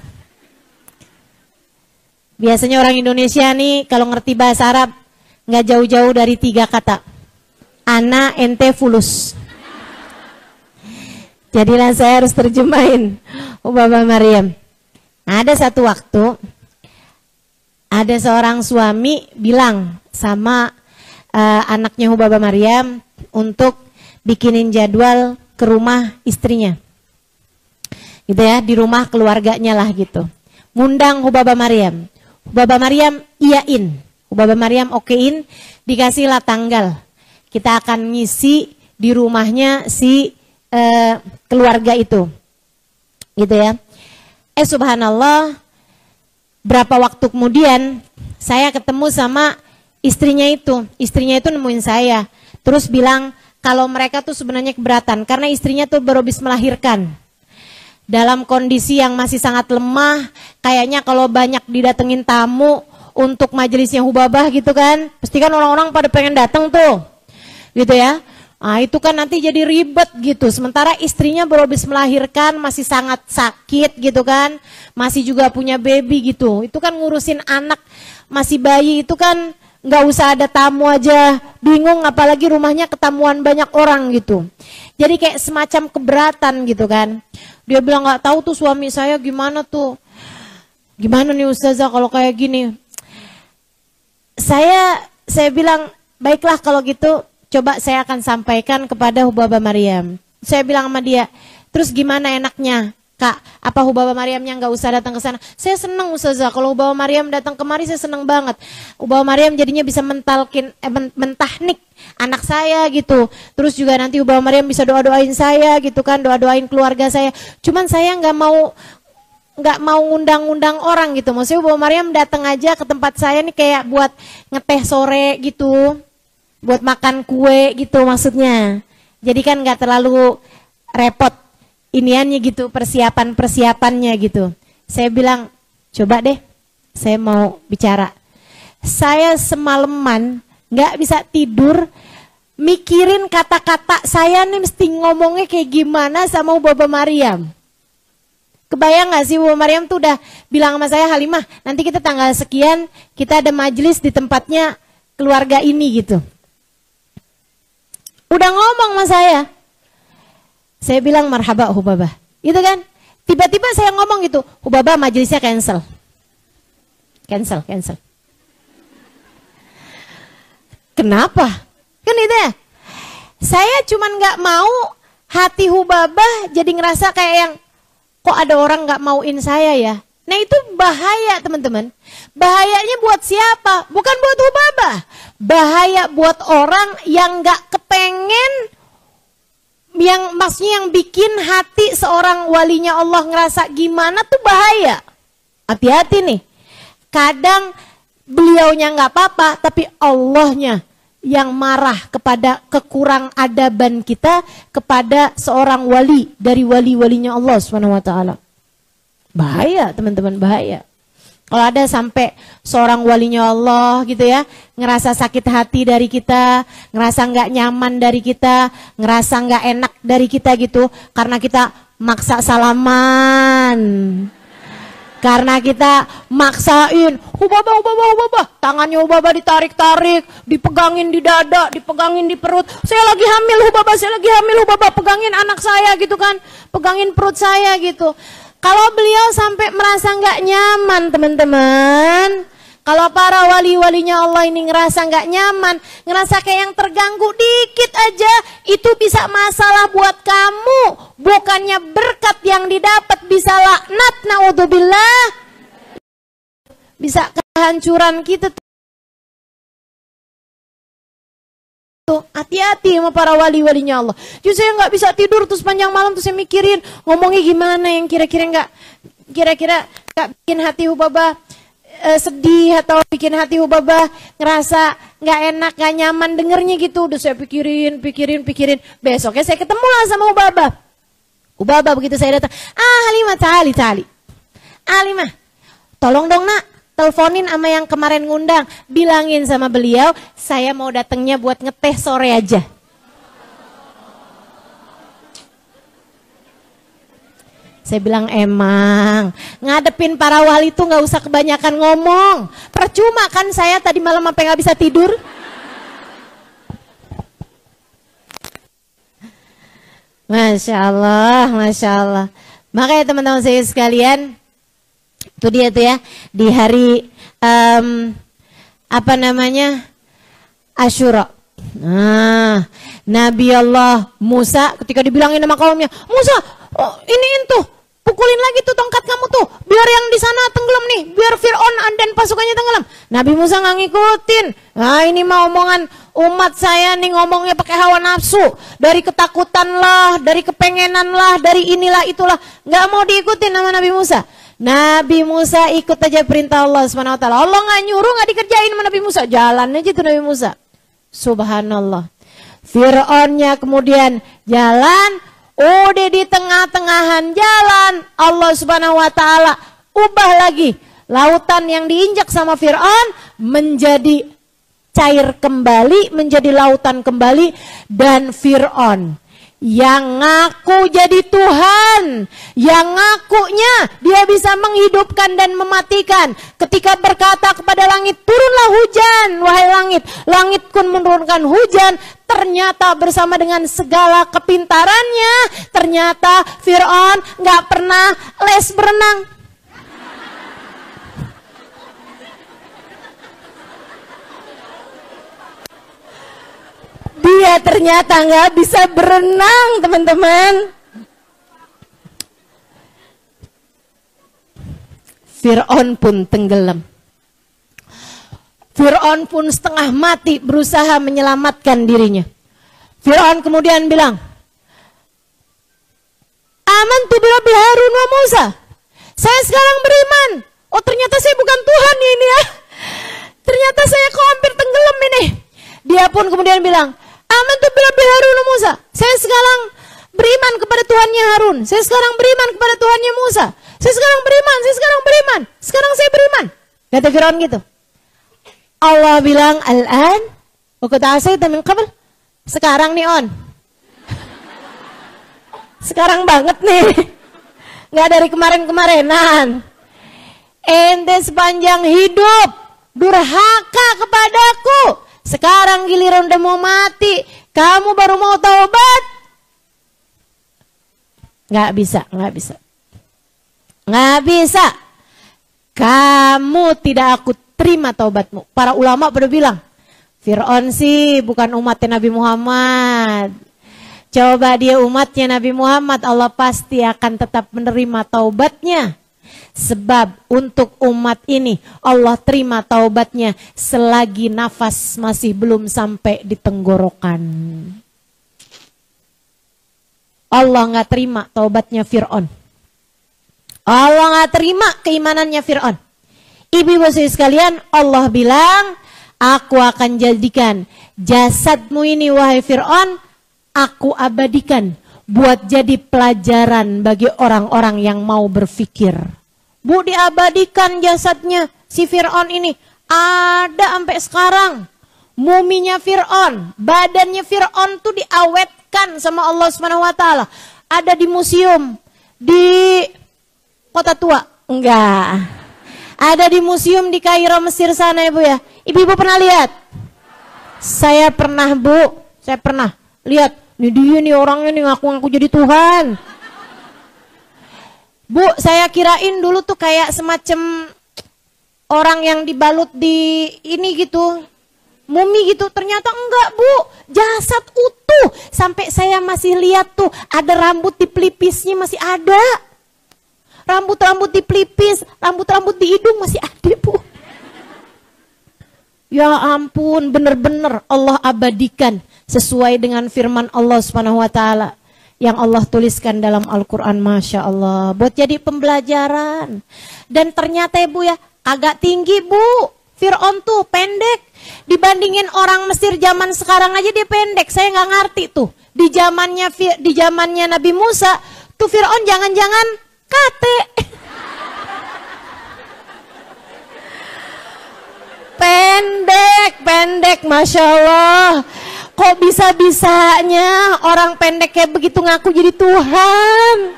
Biasanya orang Indonesia nih kalau ngerti bahasa Arab nggak jauh-jauh dari 3 kata, ana, ente, fulus. Jadilah saya harus terjemahin Hubabah Maryam. Nah, ada satu waktu ada seorang suami bilang sama anaknya Hubabah Maryam untuk bikinin jadwal ke rumah istrinya, gitu ya, di rumah keluarganya lah gitu. Ngundang Hubabah Maryam. Hubabah Maryam iyain, Hubabah Maryam okein, dikasihlah tanggal. Kita akan ngisi di rumahnya si keluarga itu, gitu ya. Subhanallah, berapa waktu kemudian saya ketemu sama istrinya itu nemuin saya, terus bilang kalau mereka tuh sebenarnya keberatan karena istrinya tuh baru habis melahirkan dalam kondisi yang masih sangat lemah. Kayaknya kalau banyak didatengin tamu untuk majelisnya Hubabah gitu kan, pasti kan orang-orang pada pengen datang tuh, gitu ya. Nah, itu kan nanti jadi ribet gitu. Sementara istrinya baru habis melahirkan, masih sangat sakit gitu kan. Masih juga punya baby gitu. Itu kan ngurusin anak masih bayi itu kan nggak usah ada tamu aja bingung, apalagi rumahnya ketamuan banyak orang gitu. Jadi kayak semacam keberatan gitu kan. Dia bilang nggak tahu tuh suami saya gimana tuh. Gimana nih Ustazah kalau kayak gini. Saya bilang baiklah kalau gitu. Coba saya akan sampaikan kepada Hubabah Maryam. Saya bilang sama dia, terus gimana enaknya? Kak, apa Hubabah Maryamnya nggak usah datang ke sana? Saya senang Ustazah, kalau Hubabah Maryam datang kemari saya senang banget. Hubabah Maryam jadinya bisa mentahnik anak saya gitu. Terus juga nanti Hubabah Maryam bisa doa-doain saya gitu kan, doa-doain keluarga saya. Cuman saya nggak mau ngundang-undang orang gitu. Maksudnya Hubabah Maryam datang aja ke tempat saya nih kayak buat ngeteh sore gitu. Buat makan kue gitu maksudnya. Jadi kan gak terlalu repot iniannya gitu, persiapannya gitu. Saya bilang, coba deh saya mau bicara. Saya semalaman gak bisa tidur mikirin kata-kata saya nih mesti ngomongnya kayak gimana sama Hubabah Maryam. Kebayang gak sih Hubabah Maryam tuh udah bilang sama saya, Halimah nanti kita tanggal sekian kita ada majelis di tempatnya keluarga ini gitu. Udah ngomong sama saya. Saya bilang marhaba Hubabah. Gitu kan. Tiba-tiba saya ngomong gitu. Hubabah majelisnya cancel. Cancel. Kenapa? Kan itu ya. Saya cuman gak mau hati Hubabah jadi ngerasa kayak yang kok ada orang gak mauin saya ya. Nah itu bahaya teman-teman. Bahayanya buat siapa? Bukan buat Hubabah. Bahaya buat orang yang gak kepengen, yang maksudnya yang bikin hati seorang walinya Allah ngerasa gimana tuh bahaya. Hati-hati nih. Kadang beliaunya gak apa-apa, tapi Allahnya yang marah kepada kekurang adaban kita kepada seorang wali dari wali-walinya Allah SWT. Bahaya teman-teman, bahaya. Kalau ada sampai seorang walinya Allah gitu ya, ngerasa sakit hati dari kita, ngerasa nggak nyaman dari kita, ngerasa nggak enak dari kita gitu, karena kita maksa salaman, karena kita maksain, Hubabah, tangannya Hubabah ditarik-tarik, dipegangin di dada, dipegangin di perut. Saya lagi hamil Hubabah, pegangin anak saya gitu kan, pegangin perut saya gitu. Kalau beliau sampai merasa nggak nyaman teman-teman, kalau para wali-walinya Allah ini ngerasa nggak nyaman, ngerasa kayak yang terganggu dikit aja, itu bisa masalah buat kamu. Bukannya berkat yang didapat, bisa laknat, naudzubillah, bisa kehancuran kita. Hati-hati sama para wali-walinya Allah. Jadi saya nggak bisa tidur tuh sepanjang malam tuh saya mikirin ngomongnya gimana yang kira-kira nggak bikin hati Hubabah sedih atau bikin hati Hubabah ngerasa nggak enak, nggak nyaman dengernya gitu. Udah saya pikirin. Besoknya saya ketemu lah sama Hubabah begitu saya datang. Halimah tali. Halimah, tolong dong nak, teleponin sama yang kemarin ngundang, bilangin sama beliau saya mau datangnya buat ngeteh sore aja. Saya bilang emang ngadepin para wali tuh nggak usah kebanyakan ngomong. Percuma kan saya tadi malam sampai nggak bisa tidur. Masya Allah. Makanya teman-teman saya sekalian, itu dia tuh ya, di hari Asyura. Nah, Nabi Allah Musa ketika dibilangin sama kaumnya, Musa, iniin tuh, pukulin lagi tuh tongkat kamu tuh, biar yang di sana tenggelam nih, biar Fir'aun dan pasukannya tenggelam. Nabi Musa nggak ngikutin. Nah, ini mah omongan umat saya nih, ngomongnya pakai hawa nafsu, dari ketakutan lah, dari kepengenan lah, dari inilah itulah, nggak mau diikutin sama Nabi Musa. Nabi Musa ikut aja perintah Allah SWT. Allah nggak nyuruh, nggak dikerjain sama Nabi Musa, jalan aja tuh Nabi Musa. Subhanallah. Fir'aunnya kemudian jalan, udah di tengah-tengahan jalan, Allah Subhanahu wa taala ubah lagi lautan yang diinjak sama Fir'aun menjadi cair kembali menjadi lautan kembali. Dan Fir'aun yang ngaku jadi Tuhan, yang ngakunya dia bisa menghidupkan dan mematikan, ketika berkata kepada langit, turunlah hujan, wahai langit, langit pun menurunkan hujan. Ternyata bersama dengan segala kepintarannya, ternyata Fir'aun gak pernah les berenang. Dia ternyata nggak bisa berenang, teman-teman. Fir'aun pun tenggelam. Fir'aun pun setengah mati berusaha menyelamatkan dirinya. Fir'aun kemudian bilang, amantu birabbil Harun wa Musa. Saya sekarang beriman. Oh, ternyata saya bukan Tuhan ini ya. Ternyata saya kok hampir tenggelam ini. Dia pun kemudian bilang, amantu birabbil Harun wa Musa. Saya sekarang beriman kepada Tuhannya Harun. Saya sekarang beriman kepada Tuhannya Musa. Saya sekarang beriman, saya sekarang beriman. Sekarang saya beriman. Kata Fir'aun gitu. Allah bilang, al-an wa qad asaita min qabl. Sekarang nih on. Sekarang banget nih. Nggak dari kemarin-kemarinan. Ente sepanjang hidup durhaka kepadaku. Sekarang giliran udah mau mati, kamu baru mau taubat? Nggak bisa, nggak bisa. Nggak bisa. Kamu tidak aku terima taubatmu. Para ulama pada bilang, Fir'aun sih bukan umatnya Nabi Muhammad. Coba dia umatnya Nabi Muhammad, Allah pasti akan tetap menerima taubatnya. Sebab untuk umat ini Allah terima taubatnya selagi nafas masih belum sampai di tenggorokan. Allah nggak terima taubatnya Fir'aun. Allah nggak terima keimanannya Fir'aun. Ibu-ibu sekalian, Allah bilang, aku akan jadikan jasadmu ini wahai Fir'aun, aku abadikan buat jadi pelajaran bagi orang-orang yang mau berpikir. Bu, diabadikan jasadnya si Fir'aun ini. Ada sampai sekarang. Muminya Fir'aun, badannya Fir'aun tuh diawetkan sama Allah SWT. Ada di museum di Kota Tua. Enggak. Ada di museum di Kairo, Mesir sana, Ibu ya. Ibu-ibu pernah lihat? Saya pernah, Bu. Saya pernah lihat. Ini dia nih orangnya nih ngaku-ngaku jadi Tuhan. Bu, saya kirain dulu tuh kayak semacam orang yang dibalut di ini gitu, mumi gitu. Ternyata enggak, Bu, jasad utuh. Sampai saya masih lihat tuh ada rambut di pelipisnya masih ada. Rambut-rambut di pelipis, rambut-rambut di hidung masih ada, Bu. Ya ampun, bener-bener Allah abadikan sesuai dengan firman Allah SWT. Yang Allah tuliskan dalam Al-Quran, Masya Allah. Buat jadi pembelajaran. Dan ternyata Ibu ya, agak tinggi Bu. Fir'aun tuh pendek. Dibandingin orang Mesir zaman sekarang aja dia pendek. Saya nggak ngerti tuh. Di zamannya Nabi Musa, tuh Fir'aun jangan-jangan kate. Pendek, Masya Allah. Kok bisa-bisanya orang pendek kayak begitu ngaku jadi Tuhan?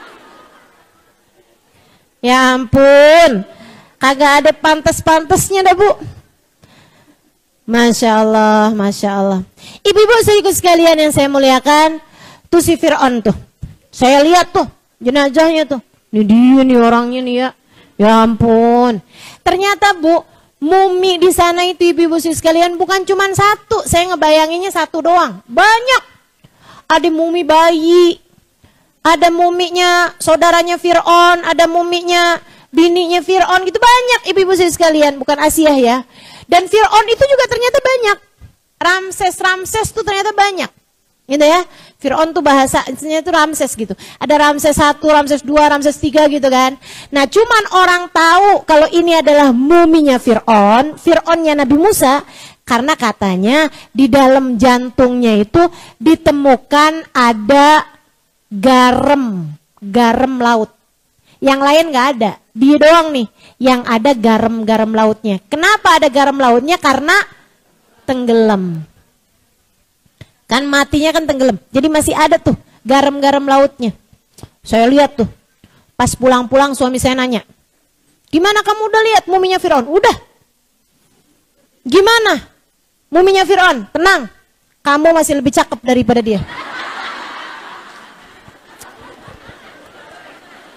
Ya ampun, kagak ada pantas-pantasnya dah Bu. Masya Allah, Masya Allah. Ibu-ibu saudaraku sekalian yang saya muliakan, tuh si Fir'aun tuh. Saya lihat tuh jenazahnya tuh. Ini dia nih orangnya nih ya. Ya ampun. Ternyata Bu, mumi di sana itu ibu-ibu sekalian bukan cuma satu. Saya ngebayanginnya satu doang. Banyak. Ada mumi bayi. Ada muminya saudaranya Fir'aun. Ada muminya bininya Fir'aun. Gitu banyak ibu-ibu sekalian. Bukan Asia ya. Dan Fir'aun itu juga ternyata banyak. Ramses tuh ternyata banyak. Gitu ya. Fir'aun tuh bahasanya tuh Ramses gitu. Ada Ramses 1, Ramses 2, Ramses 3 gitu kan. Nah cuman orang tahu kalau ini adalah muminya Fir'aun, Fir'aunnya Nabi Musa. Karena katanya di dalam jantungnya itu ditemukan ada garam laut. Yang lain gak ada, dia doang nih yang ada garam lautnya. Kenapa ada garam lautnya? Karena tenggelam. Kan matinya kan tenggelam. Jadi masih ada tuh garam-garam lautnya. Saya lihat tuh. Pas pulang-pulang suami saya nanya, "Gimana kamu udah lihat muminya Firaun?" "Udah." "Gimana muminya Firaun?" "Tenang, kamu masih lebih cakep daripada dia."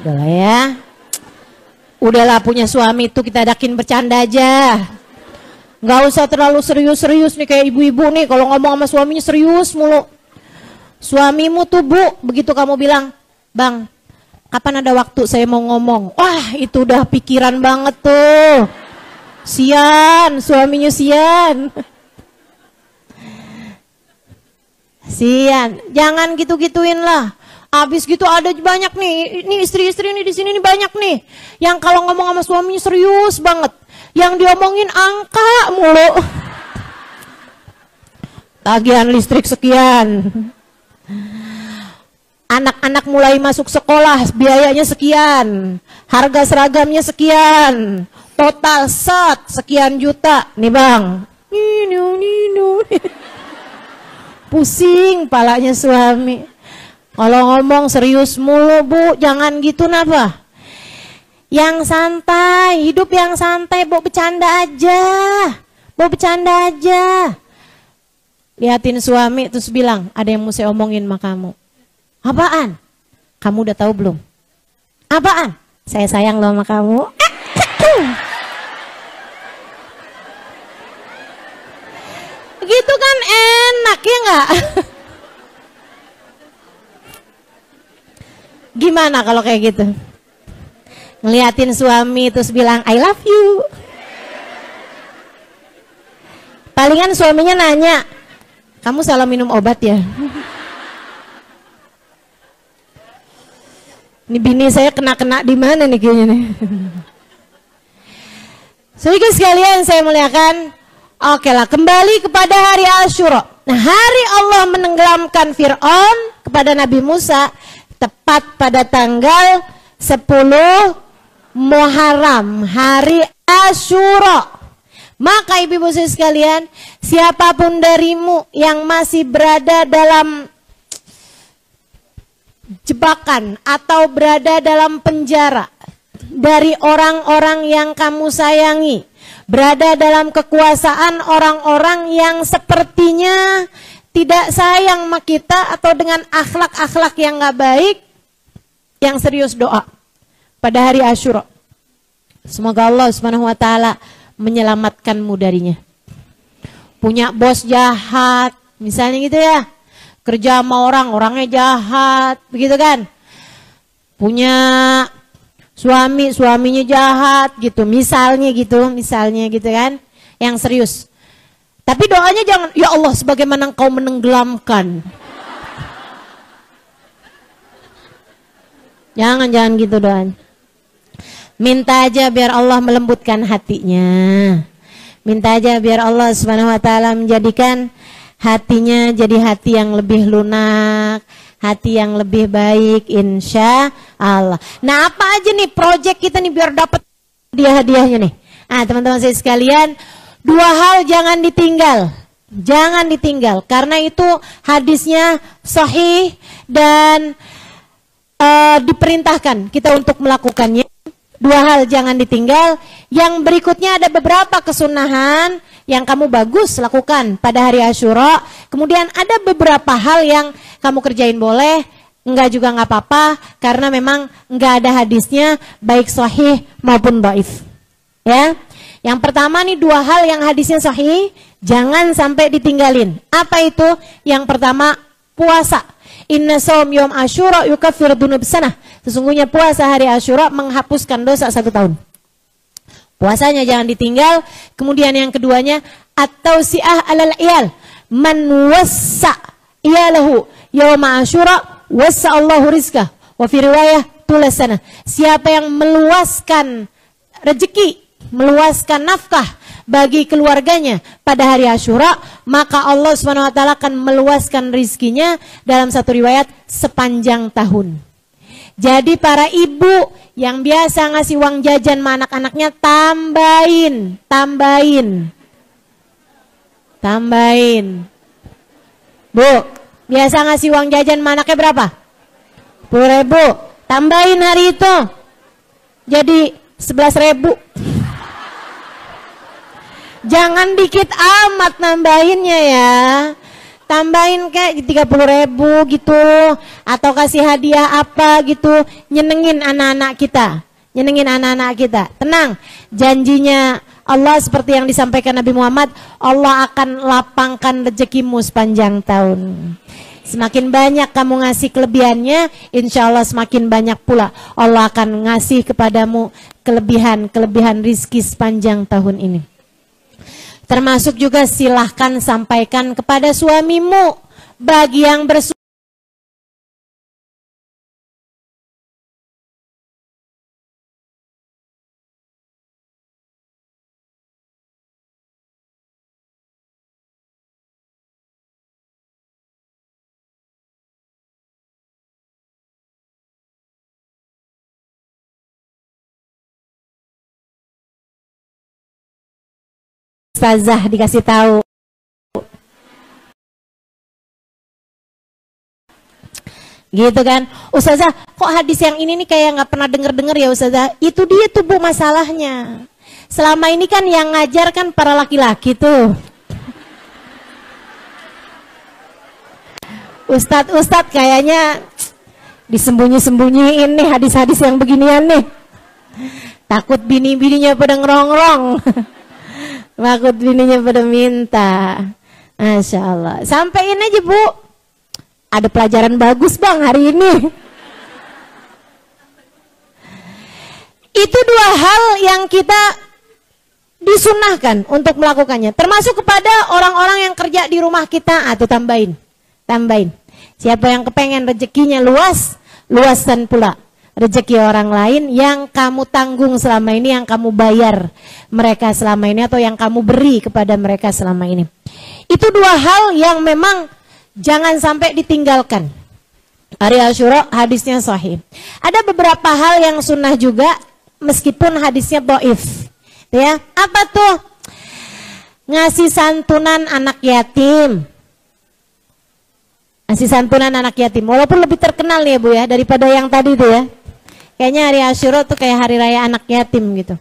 Udahlah ya. Udahlah, punya suami itu kita adakin bercanda aja. Nggak usah terlalu serius-serius nih kayak ibu-ibu nih kalau ngomong sama suaminya serius mulu. Suamimu tuh Bu, begitu kamu bilang, "Bang, kapan ada waktu saya mau ngomong?" Wah, itu udah pikiran banget tuh. Sian, suaminya sian. Sian, jangan gitu-gituin lah. Abis gitu ada banyak nih, ini istri-istri nih di sini nih banyak nih, yang kalau ngomong sama suaminya serius banget. Yang diomongin angka mulu. Tagihan listrik sekian. Anak-anak mulai masuk sekolah, biayanya sekian. Harga seragamnya sekian. Total set sekian juta. Nih Bang. Nino. Pusing palanya suami. Kalau ngomong serius mulu Bu, jangan gitu napa. Yang santai, hidup yang santai, bawa bercanda aja. Bawa bercanda aja. Liatin suami terus bilang, "Ada yang mau saya omongin sama kamu." "Apaan?" "Kamu udah tahu belum?" "Apaan?" "Saya sayang loh sama kamu." Gitu kan enak ya nggak? Gimana kalau kayak gitu? Ngeliatin suami terus bilang I love you. Palingan suaminya nanya, "Kamu salah minum obat ya?" Ini bini saya kena-kena di mana nih kayaknya nih. Saudara sekalian saya muliakan. Oke lah, kembali kepada hari Asyura. Nah, hari Allah menenggelamkan Fir'aun kepada Nabi Musa tepat pada tanggal 10 Muharram, hari Asyura. Maka ibu-ibu sekalian, siapapun darimu yang masih berada dalam jebakan atau berada dalam penjara dari orang-orang yang kamu sayangi, berada dalam kekuasaan orang-orang yang sepertinya tidak sayang sama kita atau dengan akhlak-akhlak yang gak baik, yang serius doa pada hari Asyura. Semoga Allah Subhanahu wa taala menyelamatkanmu darinya. Punya bos jahat, misalnya gitu ya. Kerja sama orang, orangnya jahat, begitu kan? Punya suami, suaminya jahat gitu, misalnya gitu kan? Yang serius. Tapi doanya jangan, "Ya Allah, sebagaimana Engkau menenggelamkan." Jangan gitu doanya. Minta aja biar Allah melembutkan hatinya. Minta aja biar Allah Subhanahu wa taala menjadikan hatinya jadi hati yang lebih lunak, hati yang lebih baik, insya Allah. Nah, apa aja nih project kita nih biar dapat hadiah-hadiahnya nih. Nah, teman-teman saya sekalian, 2 hal jangan ditinggal. Jangan ditinggal karena itu hadisnya sahih dan diperintahkan kita untuk melakukannya. 2 hal jangan ditinggal. Yang berikutnya ada beberapa kesunahan yang kamu bagus lakukan pada hari Asyura. Kemudian ada beberapa hal yang kamu kerjain boleh, enggak juga enggak apa-apa karena memang enggak ada hadisnya baik sahih maupun dhaif. Ya. Yang pertama nih 2 hal yang hadisnya sahih, jangan sampai ditinggalin. Apa itu? Yang pertama, puasa. Inna shaum yom Asyura yukaffiru dzunub sanah. Sesungguhnya puasa hari Asyura menghapuskan dosa 1 tahun. Puasanya jangan ditinggal. Kemudian yang keduanya, at-tausi'ah 'alal iyal. Man wassa iyalahu yawma Asyura wassa Allahu rizqah. Wa fi riwayah tulasana. Siapa yang meluaskan rezeki, meluaskan nafkah bagi keluarganya pada hari Asyura, maka Allah Subhanahu wa taala akan meluaskan rizkinya dalam satu riwayat sepanjang tahun. Jadi para ibu yang biasa ngasih uang jajan sama anak-anaknya, tambahin. Tambahin. Bu, biasa ngasih uang jajan manaknya berapa? 10.000. Tambahin hari itu jadi 11.000. Jangan dikit amat nambahinnya ya. Tambahin kayak 30.000 gitu, atau kasih hadiah apa gitu, nyenengin anak-anak kita. Nyenengin anak-anak kita. Tenang, janjinya Allah seperti yang disampaikan Nabi Muhammad, Allah akan lapangkan rezekimu sepanjang tahun. Semakin banyak kamu ngasih kelebihannya, insya Allah semakin banyak pula Allah akan ngasih kepadamu kelebihan rizki sepanjang tahun ini. Termasuk juga silahkan sampaikan kepada suamimu bagi yang bersuami. Ustazah dikasih tahu. Gitu kan, Ustazah, kok hadis yang ini nih kayak nggak pernah denger ya Ustazah? Itu dia tuh Bu masalahnya. Selama ini kan yang ngajar kan para laki-laki tuh. Ustadz kayaknya disembunyi-sembunyiin nih hadis-hadis yang beginian nih. Takut bini-bininya pada ngerongrong. Takut bininya pada minta. Masya Allah. Sampaiin aja Bu. Ada pelajaran bagus Bang hari ini. Itu dua hal yang kita disunahkan untuk melakukannya. Termasuk kepada orang-orang yang kerja di rumah kita. Atau tambahin. Siapa yang kepengen rezekinya luas, luaskan pula rezeki orang lain yang kamu tanggung selama ini, yang kamu bayar mereka selama ini, atau yang kamu beri kepada mereka selama ini. Itu dua hal yang memang jangan sampai ditinggalkan. Hari Asyura hadisnya sahih. Ada beberapa hal yang sunnah juga meskipun hadisnya dhaif. Ya, apa tuh? Ngasih santunan anak yatim. Ngasih santunan anak yatim. Walaupun lebih terkenal nih ya Bu ya daripada yang tadi tuh ya. Kayaknya hari Asyura tuh kayak hari raya anak yatim gitu.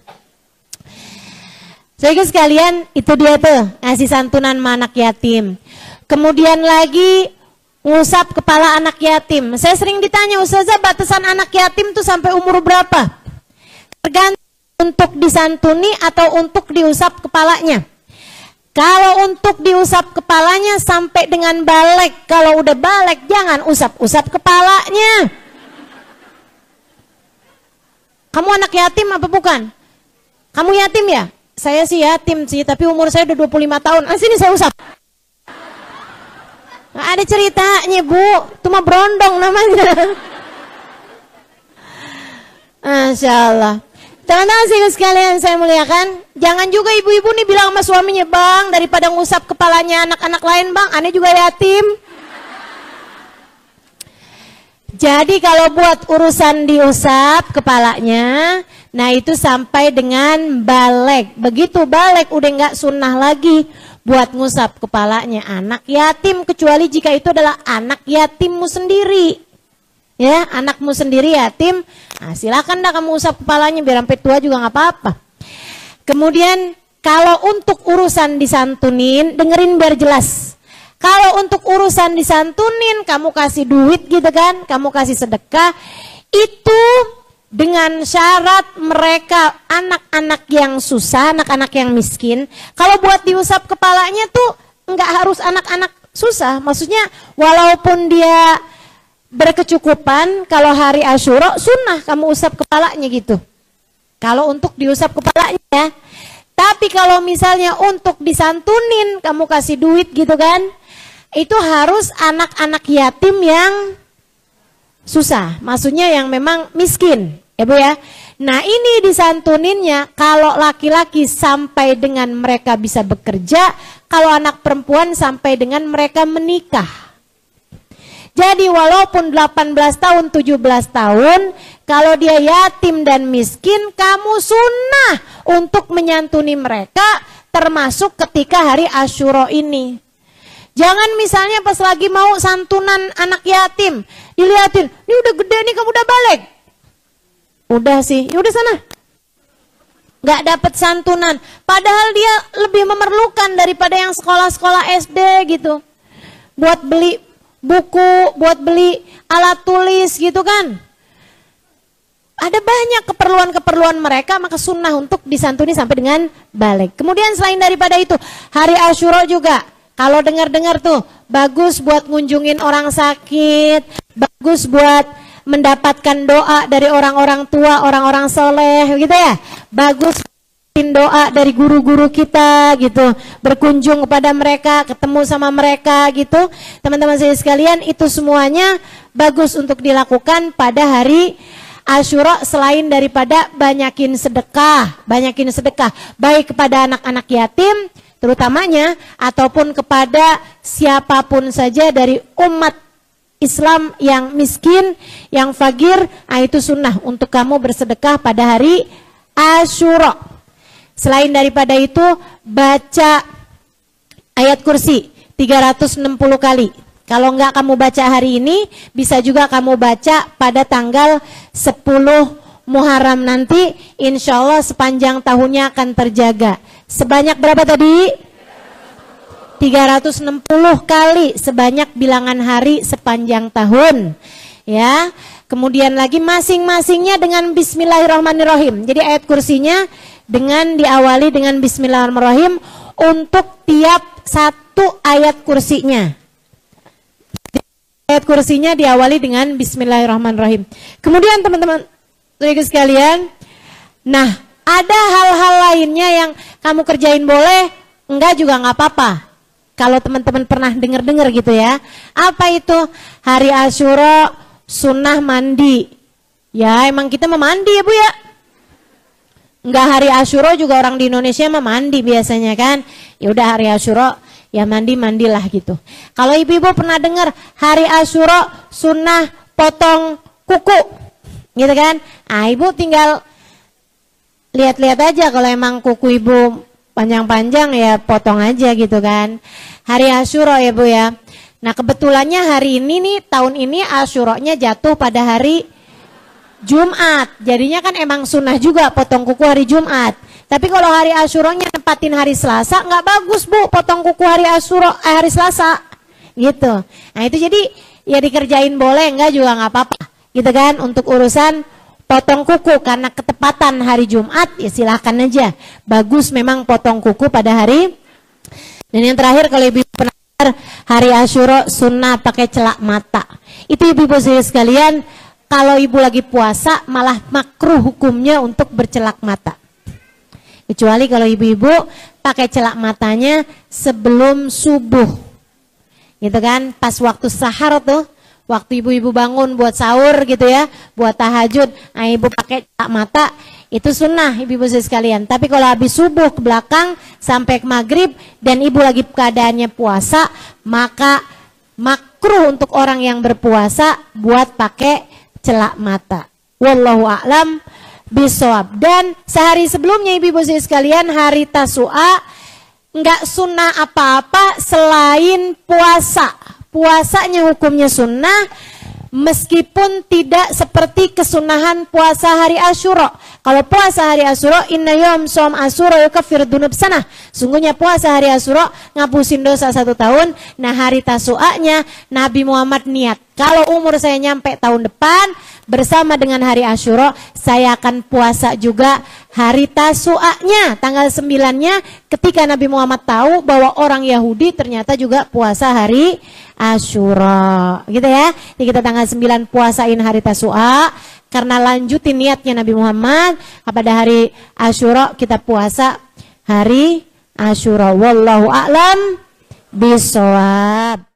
Saudara sekalian, itu dia tuh ngasih santunan sama anak yatim. Kemudian lagi ngusap kepala anak yatim. Saya sering ditanya, Ustazah batasan anak yatim tuh sampai umur berapa? Tergantung untuk disantuni atau untuk diusap kepalanya. Kalau untuk diusap kepalanya sampai dengan balik. Kalau udah balik jangan usap-usap kepalanya. Kamu anak yatim apa bukan? Kamu yatim ya? Saya sih yatim sih, tapi umur saya udah 25 tahun. Sini saya usap. Nggak ada ceritanya Bu, itu mah berondong namanya. Masya Allah. Teman-teman sekalian saya muliakan, jangan juga ibu-ibu nih bilang sama suaminya, Bang, daripada ngusap kepalanya anak-anak lain Bang, aneh juga yatim. Jadi kalau buat urusan diusap kepalanya, nah itu sampai dengan balik. Begitu balik udah nggak sunnah lagi buat ngusap kepalanya anak yatim, kecuali jika itu adalah anak yatimmu sendiri. Ya, anakmu sendiri yatim, nah silakan dah kamu usap kepalanya biar sampai tua juga nggak apa-apa. Kemudian kalau untuk urusan disantunin, dengerin biar jelas. Kalau untuk urusan disantunin, kamu kasih duit gitu kan, kamu kasih sedekah, itu dengan syarat mereka anak-anak yang susah, anak-anak yang miskin. Kalau buat diusap kepalanya tuh nggak harus anak-anak susah, maksudnya walaupun dia berkecukupan, kalau hari Asyura sunnah kamu usap kepalanya gitu. Kalau untuk diusap kepalanya ya. Tapi kalau misalnya untuk disantunin, kamu kasih duit gitu kan, itu harus anak-anak yatim yang susah, maksudnya yang memang miskin, ya Bu ya. Nah ini disantuninnya kalau laki-laki sampai dengan mereka bisa bekerja, kalau anak perempuan sampai dengan mereka menikah. Jadi walaupun 18 tahun, 17 tahun, kalau dia yatim dan miskin, kamu sunnah untuk menyantuni mereka. termasuk ketika hari Asyura ini. Jangan misalnya pas lagi mau santunan anak yatim, dilihatin, ini udah gede nih kamu udah balik. Udah sih, yaudah sana. Nggak dapat santunan. Padahal dia lebih memerlukan daripada yang sekolah-sekolah SD gitu. Buat beli buku, buat beli alat tulis gitu kan. Ada banyak keperluan-keperluan mereka, maka sunnah untuk disantuni sampai dengan balik. Kemudian selain daripada itu, hari Asyura juga, kalau dengar-dengar tuh, bagus buat ngunjungin orang sakit, bagus buat mendapatkan doa dari orang-orang tua, orang-orang soleh gitu ya. Bagus doa dari guru-guru kita gitu, berkunjung kepada mereka, ketemu sama mereka gitu. Teman-teman saya sekalian, itu semuanya bagus untuk dilakukan pada hari Asyura, selain daripada banyakin sedekah baik kepada anak-anak yatim terutamanya, ataupun kepada siapapun saja dari umat Islam yang miskin, yang fakir. Itu sunnah untuk kamu bersedekah pada hari Asyura. Selain daripada itu, baca ayat kursi 360 kali. Kalau enggak kamu baca hari ini, bisa juga kamu baca pada tanggal 10 Muharram nanti. Insya Allah sepanjang tahunnya akan terjaga. Sebanyak berapa tadi? 360 kali, sebanyak bilangan hari sepanjang tahun. Ya. Kemudian lagi masing-masingnya dengan Bismillahirrahmanirrahim. Jadi ayat kursinya dengan diawali dengan Bismillahirrahmanirrahim untuk tiap satu ayat kursinya. Ayat kursinya diawali dengan Bismillahirrahmanirrahim. Kemudian teman-teman sekalian, nah ada hal-hal lainnya yang kamu kerjain boleh, enggak juga nggak apa-apa. Kalau teman-teman pernah dengar-dengar gitu ya. Apa itu? Hari Asyura sunnah mandi. Ya emang kita memandi ya Bu ya. Enggak hari Asyura juga orang di Indonesia mandi biasanya kan. Ya udah hari Asyura ya mandilah gitu. Kalau ibu-ibu pernah dengar hari Asyura sunnah potong kuku, gitu kan? Ibu tinggal lihat-lihat aja, kalau emang kuku ibu panjang-panjang ya potong aja gitu kan. Hari Asyura ya Bu ya. Nah kebetulannya hari ini nih, tahun ini Asyuranya jatuh pada hari Jumat. Jadinya kan emang sunnah juga potong kuku hari Jumat. Tapi kalau hari Asyuranya nempatin hari Selasa, nggak bagus Bu, potong kuku hari Asyura hari Selasa, gitu. Nah itu jadi ya dikerjain boleh, enggak juga nggak apa-apa, gitu kan. Untuk urusan potong kuku karena ketepatan hari Jumat, ya silahkan aja. Bagus memang potong kuku pada hari. Dan yang terakhir, kalau ibu pernah hari Asyura sunnah pakai celak mata. Itu ibu-ibu sekalian, kalau ibu lagi puasa malah makruh hukumnya untuk bercelak mata. Kecuali kalau ibu-ibu pakai celak matanya sebelum subuh. Gitu kan, pas waktu sahar tuh, waktu ibu-ibu bangun buat sahur gitu ya, buat tahajud, nah ibu pakai celak mata, itu sunnah ibu-ibu sekalian. Tapi kalau habis subuh ke belakang sampai ke maghrib dan ibu lagi keadaannya puasa, maka makruh untuk orang yang berpuasa buat pakai celak mata. Wallahu a'lam bisawab. Dan sehari sebelumnya ibu-ibu sekalian, hari Tasu'a, enggak sunnah apa-apa selain puasa. Puasanya hukumnya sunnah, meskipun tidak seperti kesunahan puasa hari Asyura. Kalau puasa hari Asyura, inna yawm som Asyura yukafir dunub sanah. Sungguhnya puasa hari Asyura ngapusin dosa 1 tahun. Nah hari Tasu'anya Nabi Muhammad niat, kalau umur saya nyampe tahun depan bersama dengan hari Asyura, saya akan puasa juga hari Tasu'anya, tanggal 9-nya, ketika Nabi Muhammad tahu bahwa orang Yahudi ternyata juga puasa hari Asyura, gitu ya. Jadi kita tanggal 9 puasain hari Tasu'a, karena lanjutin niatnya Nabi Muhammad pada hari Asyura, kita puasa hari Asyura. Wallahu a'lam bishawab.